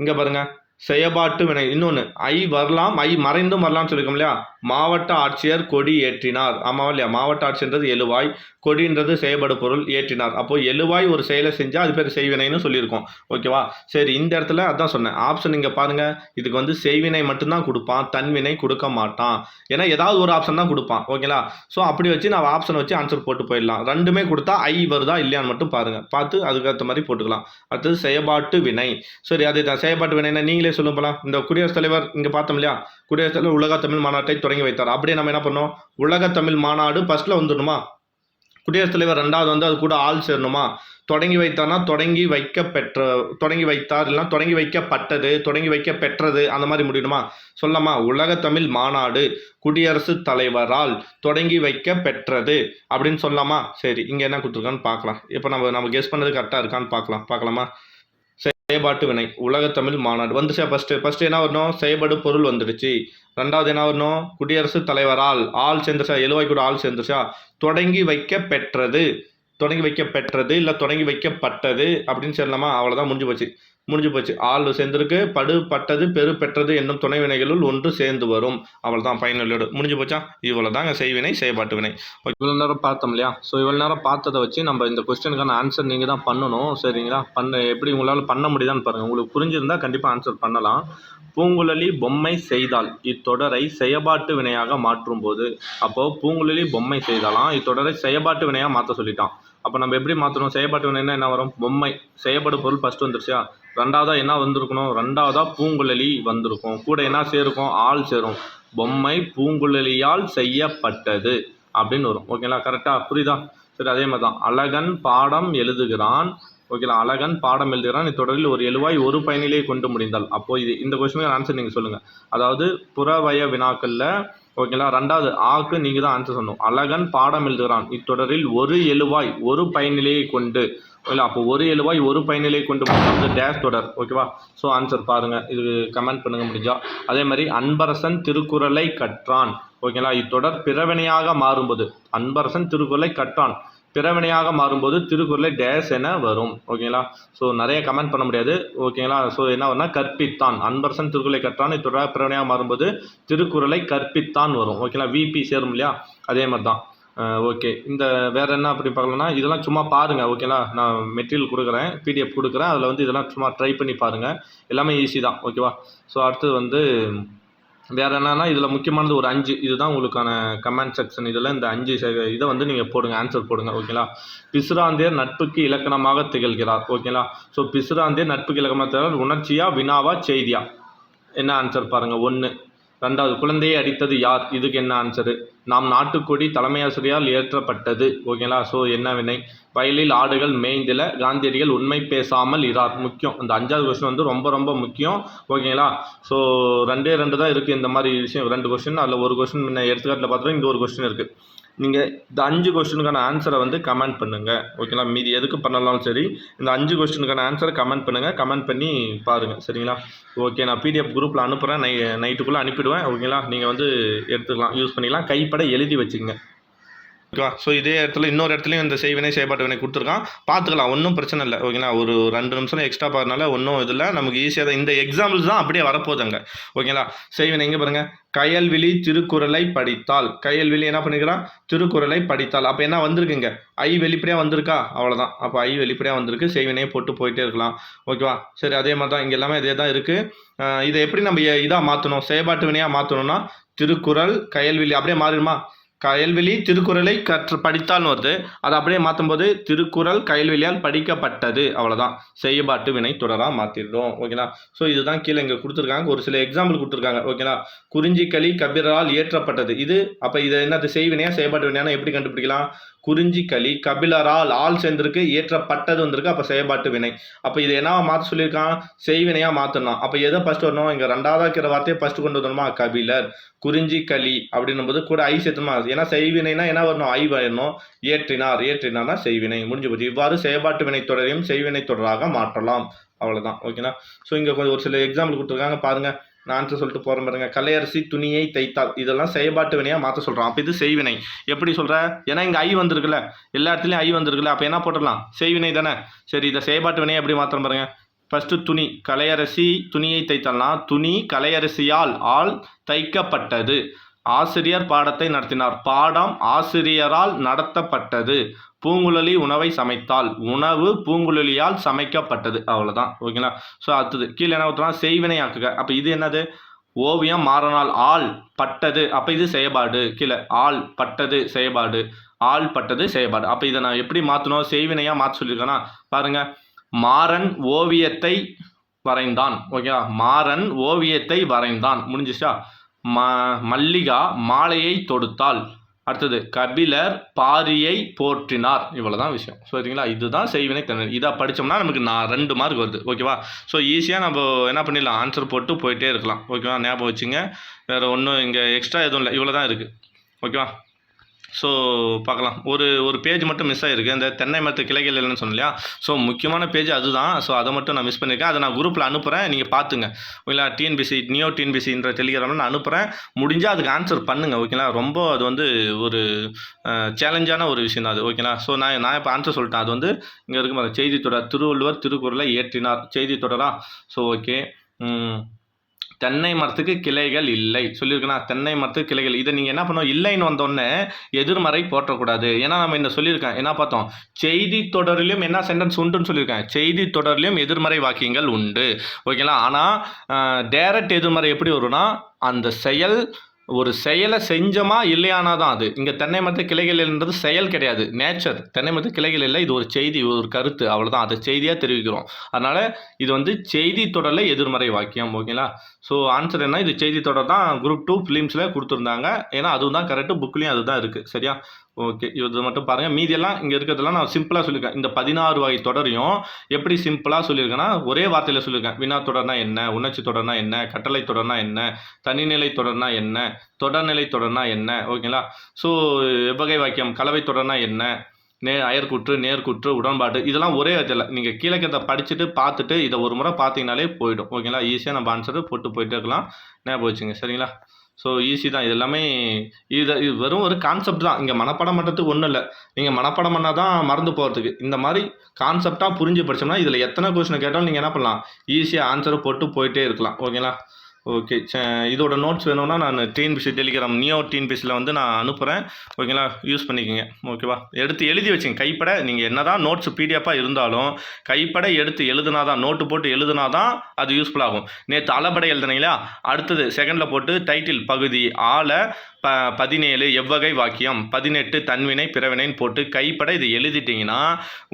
இங்கே பாருங்க, செயற்பாட்டு வினை. இன்னொன்று ஐ வரலாம், ஐ மறைந்தும் வரலாம்னு சொல்லியிருக்கோம் இல்லையா? மாவட்ட ஆட்சியர் கொடி ஏற்றினார். ஆமாவா இல்லையா? மாவட்ட ஆட்சியன்றது எழுவாய், கொடின்றது செயல்படு பொருள், ஏற்றினார். அப்போ எழுவாய் ஒரு செயலை செஞ்சால் அது பேர் செய்வினைன்னு சொல்லியிருக்கோம். ஓகேவா? சரி, இந்த இடத்துல அதான் சொன்னேன். ஆப்ஷன் இங்கே பாருங்க, இதுக்கு வந்து செய்வினை மட்டும்தான் கொடுப்பான், தன்வினை கொடுக்க மாட்டான். ஏன்னா ஏதாவது ஒரு ஆப்ஷன் தான் கொடுப்பான். ஓகேங்களா? ஸோ அப்படி வச்சு நான் ஆப்ஷன் வச்சு ஆன்சர் போட்டு போயிடலாம். ரெண்டுமே கொடுத்தா ஐ வருதா இல்லையான்னு மட்டும் பாருங்க, பார்த்து அதுக்கேற்ற மாதிரி போட்டுக்கலாம். அடுத்தது செயற்பாட்டு வினை. சரி, அதே தான் செயற்பாட்டு வினைனா நீங்களே சொல்லும் போலாம். இந்த குடியரசுத் தலைவர் இங்கே பார்த்தோம் இல்லையா? குடியரசுத் தலைவர் உலக தமிழ் மாநாட்டை தொடங்கி வைத்தார். அப்படியே நம்ம என்ன பண்ணோம்? உலக தமிழ் மாநாடு ஃபர்ஸ்ட்ல வந்துடணுமா? குடியரசுத் தலைவர் ரெண்டாவது வந்து அது கூட ஆள் சேரணுமா? தொடங்கி வைத்தார்னா தொடங்கி வைத்தார், இல்லைனா தொடங்கி வைக்கப்பட்டது, தொடங்கி வைக்க பெற்றது, அந்த மாதிரி முடியணுமா? சொல்லலாமா? உலக தமிழ் மாநாடு குடியரசுத் தலைவரால் தொடங்கி வைக்க பெற்றது அப்படின்னு சொல்லலாமா? சரி, இங்கே என்ன கொடுத்துருக்கான்னு பார்க்கலாம். இப்போ நம்ம கெஸ் பண்ணது கரெக்டாக இருக்கான்னு பார்க்கலாமா? செயற்பாட்டு வினை உலக தமிழ் மாநாடு வந்துச்சா? ஃபர்ஸ்ட் என்ன வரணும்? செயல்படு பொருள் வந்துடுச்சு. ரெண்டாவது என்ன வரணும்? குடியரசுத் தலைவரால் ஆள் சேர்ந்துச்சா? எழுவாய் கூட ஆள் சேர்ந்துச்சா? தொடங்கி வைக்க பெற்றது இல்லை தொடங்கி வைக்கப்பட்டது அப்படின்னு சொல்லலாமா? அவ்வளோதான், முடிஞ்சு போச்சு. ஆள் சேர்ந்திருக்கு, படு பட்டது பெரு பெற்றது என்னும் துணை வினைகளுள் ஒன்று சேர்ந்து வரும். அவ்வளோதான், ஃபைனலோடு முடிஞ்சு போச்சா? இவ்வளோ தாங்க செய்வினை, செயற்பாட்டு வினை. இவ்வளோ நேரம் பார்த்தோம் இல்லையா? ஸோ இவ்வளோ நேரம் பார்த்ததை வச்சு நம்ம இந்த கொஸ்டினுக்கான ஆன்சர் நீங்கள் தான் பண்ணணும். சரிங்களா? எப்படி உங்களால் பண்ண முடியுதான்னு பாருங்கள். உங்களுக்கு புரிஞ்சிருந்தா கண்டிப்பாக ஆன்சர் பண்ணலாம். பூங்குழலி பொம்மை செய்தால் இத்தொடரை செயற்பாட்டு வினையாக மாற்றும் போது, அப்போது பூங்குழலி பொம்மை செய்தாலாம், இத்தொடரை செயற்பாட்டு வினையாக மாற்ற சொல்லிட்டான். அப்போ நம்ம எப்படி மாற்றணும்? செயற்பாட்டு வினைன்னா என்ன வரும்? பொம்மை செயல்படு பொருள் ஃபஸ்ட்டு வந்துருச்சா? ரெண்டாவதா என்ன வந்திருக்கணும்? ரெண்டாவதா பூங்குழலி வந்திருக்கும். கூட என்ன சேருக்கும்? ஆள் சேரும். பொம்மை பூங்குழலியால் செய்யப்பட்டது அப்படின்னு வரும். ஓகேங்களா? கரெக்டாக புரியுதா? சரி, அதே மாதிரி தான் அழகன் பாடம் எழுதுகிறான். ஓகேங்களா? அழகன் பாடம் எழுதுகிறான் இத்தொடரில் ஒரு எழுவாய் ஒரு பயனிலே கொண்டு முடிந்தால். அப்போ இந்த கொஸ்டினுக்கு ஆன்சர் நீங்கள் சொல்லுங்கள். அதாவது புறவய வினாக்களில் ஓகேங்களா, ரெண்டாவது ஆக்கு நீங்கள் தான் ஆன்சர் சொல்லணும். அழகன் பாடம் எழுதுகிறான் இத்தொடரில் ஒரு எழுவாய் ஒரு பயனிலையை கொண்டு, இல்லை அப்போ ஒரு எழுவாய் ஒரு பயனிலையை கொண்டு முடிஞ்சு டேஷ் தொடர். ஓகேவா? ஸோ ஆன்சர் பாருங்கள், இது கமெண்ட் பண்ணுங்க முடிஞ்சா. அதே மாதிரி அன்பரசன் திருக்குறளை கற்றான். ஓகேங்களா? இத்தொடர் பிறவினையாக மாறும்போது, அன்பரசன் திருக்குறளை கற்றான் பிறவினையாக மாறும்போது திருக்குறளை டேஷ் என வரும். ஓகேங்களா? ஸோ நிறைய கமெண்ட் பண்ண முடியாது. ஓகேங்களா? ஸோ என்ன வரும்னா கற்பித்தான். அன்பரசன் திருக்குறளை கற்றான் இத்தொடர் பிறவினையாக மாறும்போது திருக்குறளை கற்பித்தான் வரும். ஓகேங்களா? விபி சேரும் இல்லையா? அதே மாதிரி தான். ஓகே, இந்த வேறு என்ன அப்படி பார்க்கலன்னா இதெல்லாம் சும்மா பாருங்கள். ஓகேங்களா? நான் மெட்டீரியல் கொடுக்குறேன், பிடிஎஃப் கொடுக்குறேன், அதில் வந்து இதெல்லாம் சும்மா ட்ரை பண்ணி பாருங்கள். எல்லாமே ஈஸி தான். ஓகேவா? ஸோ அடுத்தது வந்து வேறு என்னென்னா இதில் முக்கியமானது ஒரு 5 இதுதான் உங்களுக்கான கமெண்ட் செக்ஷன். இதில் இந்த 5 இதை வந்து நீங்கள் போடுங்க, ஆன்சர் போடுங்க. ஓகேங்களா? பிசுராந்தேர் நட்புக்கு இலக்கணமாக திகழ்கிறார். ஓகேங்களா? ஸோ பிசுராந்தேர் நட்புக்கு இலக்கணமாக திகழ்கிறார் உணர்ச்சியா வினாவா செய்தியா? என்ன ஆன்சர் பாருங்கள். 1. ரெண்டாவது குழந்தையை அடித்தது யார்? இதுக்கு என்ன ஆன்சரு? நாம் நாட்டுக்கொடி தலைமை ஆசிரியரால் ஏற்றப்பட்டது. ஓகேங்களா? ஸோ என்ன வினை? வயலில் ஆடுகள் மேய்ந்தில காந்தியடிகள் உண்மை பேசாமல் இரார். முக்கியம், இந்த 5வது கொஸ்டின் வந்து ரொம்ப ரொம்ப முக்கியம். ஓகேங்களா? ஸோ 2 தான் இருக்குது இந்த மாதிரி விஷயம். 2 கொஸ்டின், அதில் ஒரு கொஸ்டின் முன்ன எடுத்துக்காட்டில் பார்த்தோம், இங்கே ஒரு கொஸ்டின் இருக்குது. நீங்கள் இந்த 5 கொஸ்டினுக்கான ஆன்சரை வந்து கமெண்ட் பண்ணுங்கள். ஓகேங்களா? மீதி எதுக்கு பண்ணலாலும் சரி, இந்த 5 கொஸ்டினுக்கான ஆன்சரை கமெண்ட் பண்ணுங்கள். கமெண்ட் பண்ணி பாருங்கள். சரிங்களா? ஓகே, நான் பிடிஎஃப் குரூப்பில் அனுப்புகிறேன். நைட்டுக்குள்ளே அனுப்பிவிடுவேன். ஓகேங்களா? நீங்கள் வந்து எடுத்துக்கலாம், யூஸ் பண்ணிக்கலாம். கைப்பட எழுதி வச்சுக்கோங்க. ஓகேவா? ஸோ இதே இடத்துல இன்னொரு இடத்துலையும் இந்த செய்வினை செயல்பாட்டு வினை கொடுத்துருக்கான், பார்த்துக்கலாம், ஒன்றும் பிரச்சனை இல்லை. ஓகேங்களா? ஒரு 2 நிமிஷம் எக்ஸ்ட்ரா பாருனால ஒன்றும் இதில் நமக்கு ஈஸியாக தான். இந்த எக்ஸாம்பிள்ஸ் தான் அப்படியே வரப்போகுதுங்க. ஓகேங்களா? செய்வினை எங்கே பாருங்கள், கயல்விழி திருக்குறளை படித்தால். கயல்விழி என்ன பண்ணிக்கிறான்? திருக்குறளை படித்தால். அப்போ என்ன வந்திருக்குங்க? ஐ வெளிப்படையாக வந்திருக்கா? அவ்வளோதான். அப்போ ஐ வெளிப்படையாக வந்திருக்கு, செய்வினையை போட்டு போயிட்டே இருக்கலாம். ஓகேவா? சரி, அதே மாதிரி தான் இங்கே எல்லாமே இதே தான் இருக்குது. இதை எப்படி நம்ம இதாக மாற்றணும், செயல்பாட்டு வினையாக மாற்றணும்னா திருக்குறள் கயல்விழி அப்படியே மாறிடுமா? கயல்விழி திருக்குறளை படித்தால்னு வருது, அதை அப்படியே மாற்றும்போது திருக்குறள் கயல்விழியால் படிக்கப்பட்டது. அவ்வளோதான், செயல்பாட்டு வினை தொடராக மாற்றிடுறோம். ஓகேங்களா? ஸோ இதுதான் கீழே இங்கே கொடுத்துருக்காங்க, ஒரு சில எக்ஸாம்பிள் கொடுத்துருக்காங்க. ஓகேங்களா? குறிஞ்சிக்களி கபிரால் இயற்றப்பட்டது. இது அப்போ இது என்னது? செய்வினையா செயல்பாட்டு வினையான எப்படி கண்டுபிடிக்கலாம்? குறிஞ்சி களி, கபிலரால் ஆள் சேர்ந்திருக்கு, இயற்றப்பட்டது வந்திருக்கு, அப்போ செயல்பாட்டு வினை. அப்போ இது என்னவா மாற்ற சொல்லியிருக்கான், செய்வினையாக மாற்றணும். அப்போ எதை ஃபஸ்ட்டு வரணும், இங்கே ரெண்டாவதாக இருக்கிற வார்த்தையை ஃபஸ்ட்டு கொண்டு வரணுமா, கபிலர், குறிஞ்சி களி அப்படின்னும் போது கூட ஐ சேர்த்துமா, ஏன்னா செய்வினைனா என்ன வரணும், ஐ வரணும். ஏற்றினார்னா செய்வினை, முடிஞ்சு போச்சு. இவ்வாறு செயல்பாட்டு வினை தொடரையும் செய்வினை தொடராக மாற்றலாம். அவ்வளோதான். ஓகேனா. ஸோ இங்கே கொஞ்சம் ஒரு சில எக்ஸாம்பிள் கொடுத்துருக்காங்க பாருங்கள். நான் ஆன்சர் சொல்லிட்டு போகிறேன் பாருங்க. கலையரசி துணியை தைத்தால், இதெல்லாம் செயல்பாட்டு வினையாக மாற்ற சொல்கிறோம். அப்போ இது செய்வினை. எப்படி சொல்கிற, ஏன்னா இங்கே ஐ வந்திருக்குல்ல, எல்லா இடத்துலையும் ஐ வந்திருக்குல்ல, அப்போ என்ன போட்டுடலாம், செய்வினை தானே. சரி, இதை செயல்பாட்டு வினையை எப்படி மாற்றுறோம் பாருங்க. ஃபஸ்ட்டு துணி, கலையரசி துணியை தைத்தால்னா, துணி கலையரசியால் ஆள் தைக்கப்பட்டது. ஆசிரியர் பாடத்தை நடத்தினார், பாடம் ஆசிரியரால் நடத்தப்பட்டது. பூங்குழலி உணவை சமைத்தால், உணவு பூங்குழலியால் சமைக்கப்பட்டது. அவ்வளோதான். ஓகேங்களா. ஸோ அடுத்தது கீழே என்ன ஊற்றுனா, செய்வினை ஆக்குக. அப்போ இது என்னது, ஓவியம் மாறனால் ஆள் பட்டது, அப்போ இது செயல்பாடு. கீழே ஆள் பட்டது செயல்பாடு, ஆள் பட்டது செயல்பாடு. அப்போ இதை நான் எப்படி மாற்றணும், செய்வினையாக மாற்ற சொல்லியிருக்கேன்னா பாருங்கள். மாறன் ஓவியத்தை வரைந்தான். ஓகேவா, மாறன் ஓவியத்தை வரைந்தான், முடிஞ்சிச்சா. மல்லிகா மாலையை தொடுத்தாள். அடுத்தது கபிலர் பாரியை போற்றினார். இவ்வளோதான் விஷயம். சரிங்களா, இதுதான் செய்வினை தன்மை. இதை படித்தோம்னா நமக்கு 2 மார்க் வருது. ஓகேவா. ஸோ ஈஸியாக நம்ம என்ன பண்ணிடலாம், ஆன்சர் போட்டு போயிட்டே இருக்கலாம். ஓகேவா, ஞாபகம் வச்சுங்க. வேறு ஒன்றும் இங்கே எக்ஸ்ட்ரா எதுவும் இல்லை, இவ்வளோ தான் இருக்குது. ஓகேவா. ஸோ பார்க்கலாம். ஒரு பேஜ் மட்டும் மிஸ் ஆகிருக்கு, அந்த தென்னை மரத்து கிளைகள் இல்லைன்னு சொன்னேன் இல்லையா. ஸோ முக்கியமான பேஜ் அதுதான். ஸோ அதை மட்டும் நான் மிஸ் பண்ணியிருக்கேன். அதை நான் குரூப்பில் அனுப்புகிறேன், நீங்கள் பார்த்துங்க. ஓகேங்களா. டிஎன்பிசி நியோ டிஎன்பிசின்ற டெலிகிராமில் நான் அனுப்புகிறேன். முடிஞ்சால் அதுக்கு ஆன்சர் பண்ணுங்கள். ஓகேங்களா. ரொம்ப அது வந்து ஒரு சேலஞ்சான ஒரு விஷயம் தான் அது. ஓகேங்களா. ஸோ நான் இப்போ ஆன்சர் சொல்லிட்டேன். அது வந்து இங்கே இருக்கும் செய்தி தொடர், திருவள்ளுவர் திருக்குறளை இயற்றினார், செய்தி தொடரா. So okay. தென்னை மரத்துக்கு கிளைகள் இல்லை சொல்லியிருக்கேன்னா, தென்னை மரத்துக்கு கிளைகள், இதை நீங்கள் என்ன பண்ணணும், இல்லைன்னு வந்தோடனே எதிர்மறை போற்றக்கூடாது. ஏன்னா நம்ம இந்த சொல்லியிருக்கேன், என்ன பார்த்தோம், செய்தி தொடரிலும் என்ன சென்டென்ஸ் உண்டுன்னு சொல்லியிருக்கேன், செய்தி தொடரிலும் எதிர்மறை வாக்கியங்கள் உண்டு. ஓகேங்களா. ஆனால் டைரக்ட் எதிர்மறை எப்படி வரும்னா, அந்த ஒரு செயலை செஞ்சோமா இல்லையானா தான் அது. இங்கே தென்னை மரத்து கிளைகள் இல்லைன்றது செயல் கிடையாது, நேச்சர். தென்னை மரத்து கிளைகள் இல்லை, இது ஒரு செய்தி, ஒரு கருத்து, அவ்வளோதான். அதை செய்தியாக தெரிவிக்கிறோம். அதனால் இது வந்து செய்தி தொடரில் எதிர்மறை வாக்கியம். ஓகேங்களா. ஸோ ஆன்சர் என்ன, இது செய்தி தொடர் தான். குரூப் 2 ஃபிலிம்ஸில் கொடுத்துருந்தாங்க. ஏன்னா அதுவும் தான் கரெக்டு, புக்லேயும் அதுதான் இருக்குது. சரியா. ஓகே, இது மட்டும் பாருங்கள். மீதியெல்லாம் இங்கே இருக்கிறதெல்லாம் நான் சிம்பிளாக சொல்லியிருக்கேன். இந்த 16 வகை தொடரையும் எப்படி சிம்பிளாக சொல்லியிருக்கேன்னா, ஒரே வார்த்தையில் சொல்லியிருக்கேன். வினா தொடர்னா என்ன, உணர்ச்சி தொடர்னா என்ன, கட்டளை தொடர்னா என்ன, தனிநிலை தொடர்னா என்ன, தொடர்நிலை தொடர்னா என்ன. ஓகேங்களா. ஸோ எவ்வகை வாக்கியம், கலவை தொடர்னா என்ன, அயற்குற்று, நேர்குற்று, உடன்பாடு, இதெல்லாம் ஒரே இடத்துல நீங்கள் கீழக்கத்தை படிச்சுட்டு பார்த்துட்டு இதை ஒரு முறை பார்த்தீங்கனாலே போயிடும். ஓகேங்களா. ஈஸியாக நம்ம ஆன்சரு போட்டு போயிட்டே இருக்கலாம். ஞாபகம் வச்சுங்க. சரிங்களா. ஸோ ஈஸி தான். இது எல்லாமே இது வெறும் ஒரு கான்செப்ட் தான். இங்கே மனப்பாடம் பண்ணுறதுக்கு ஒன்றும் இல்லை. நீங்கள் மனப்பாடம் பண்ணால் தான் மறந்து போகிறதுக்கு. இந்த மாதிரி கான்செப்டாக புரிஞ்சு படித்தோம்னா இதில் எத்தனை கொஸ்டின் கேட்டாலும் நீங்கள் என்ன பண்ணலாம், ஈஸியாக ஆன்சரை போட்டு போயிட்டே இருக்கலாம். ஓகேங்களா. ஓகே. இதோட நோட்ஸ் வேணும்னா நான் டிஎன்பிசி டெலிகிராம் நியோ டிஎன்பிசியில் வந்து நான் அனுப்புகிறேன். ஓகேங்களா. யூஸ் பண்ணிக்கோங்க. ஓகேவா. எடுத்து எழுதி வச்சுங்க கைப்பட. நீங்கள் என்ன தான் நோட்ஸ் பிடிஎஃபாக இருந்தாலும் கைப்பட எடுத்து எழுதுனா தான், நோட்டு போட்டு எழுதுனா தான் அது யூஸ்ஃபுல்லாகும். நேற்று அளபடை எழுதுனீங்களா, அடுத்தது செகண்டில் போட்டு டைட்டில் பகுதி 17 எவ்வகை வாக்கியம், 18 தன்வினை பிறவினைன்னு போட்டு கைப்பட இதை எழுதிட்டிங்கன்னா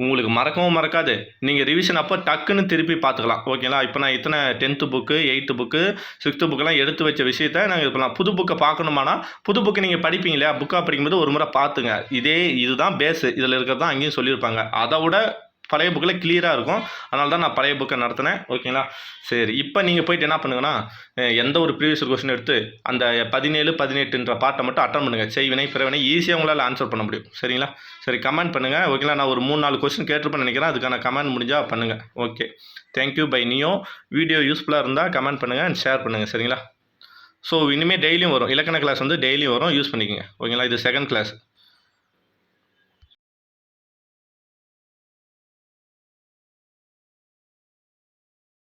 உங்களுக்கு மறக்கவும் மறக்காது. நீங்கள் ரிவிஷன் அப்போ டக்குன்னு திருப்பி பார்த்துக்கலாம். ஓகேங்களா. இப்போ நான் இத்தனை 10th book 8th book 6th புக்கெல்லாம் எடுத்து வச்ச விஷயத்தை நாங்கள் இது பண்ணலாம். புது புக்கை பார்க்கணுமானா புது புக்கு நீங்கள் படிப்பீங்க இல்லையா, புக்காக படிக்கும்போது ஒரு முறை பார்த்துங்க. இதுதான் பேஸு, இதில் இருக்கிறது தான் அங்கேயும் சொல்லியிருப்பாங்க. அதை விட பழைய புக்கில் கிளியராக இருக்கும். அதனால தான் நான் பழைய புக்கை நடத்தினேன். ஓகேங்களா. சரி, இப்போ நீங்கள் போய்ட்டு என்ன பண்ணுங்கன்னா, எந்த ஒரு ப்ரீவியஸ் கொஸ்டின் எடுத்து அந்த 17 18ன்ற பார்ட்டை மட்டும் அட்டன் பண்ணுங்கள். செய்வினை பிறவினை ஈஸியாக உங்களால் ஆன்சர் பண்ண முடியும். சரிங்களா. சரி, கமெண்ட் பண்ணுங்கள். ஓகேங்களா. நான் ஒரு 3-4 கொஸ்டின் கேட்டிருப்பேன்னு நினைக்கிறேன். அதுக்கான கமெண்ட் முடிஞ்சால் பண்ணுங்கள். Okay, thank you bye neo. Video யூஸ்ஃபுல்லாக இருந்தால் கமெண்ட் பண்ணுங்கள் அண்ட் ஷேர் பண்ணுங்கள். சரிங்களா. ஸோ இனிமேல் டெய்லியும் வரும், இலக்கண கிளாஸ் வந்து டெய்லியும் வரும், யூஸ் பண்ணிக்கோங்க. ஓகேங்களா. இது 2nd கிளாஸ்.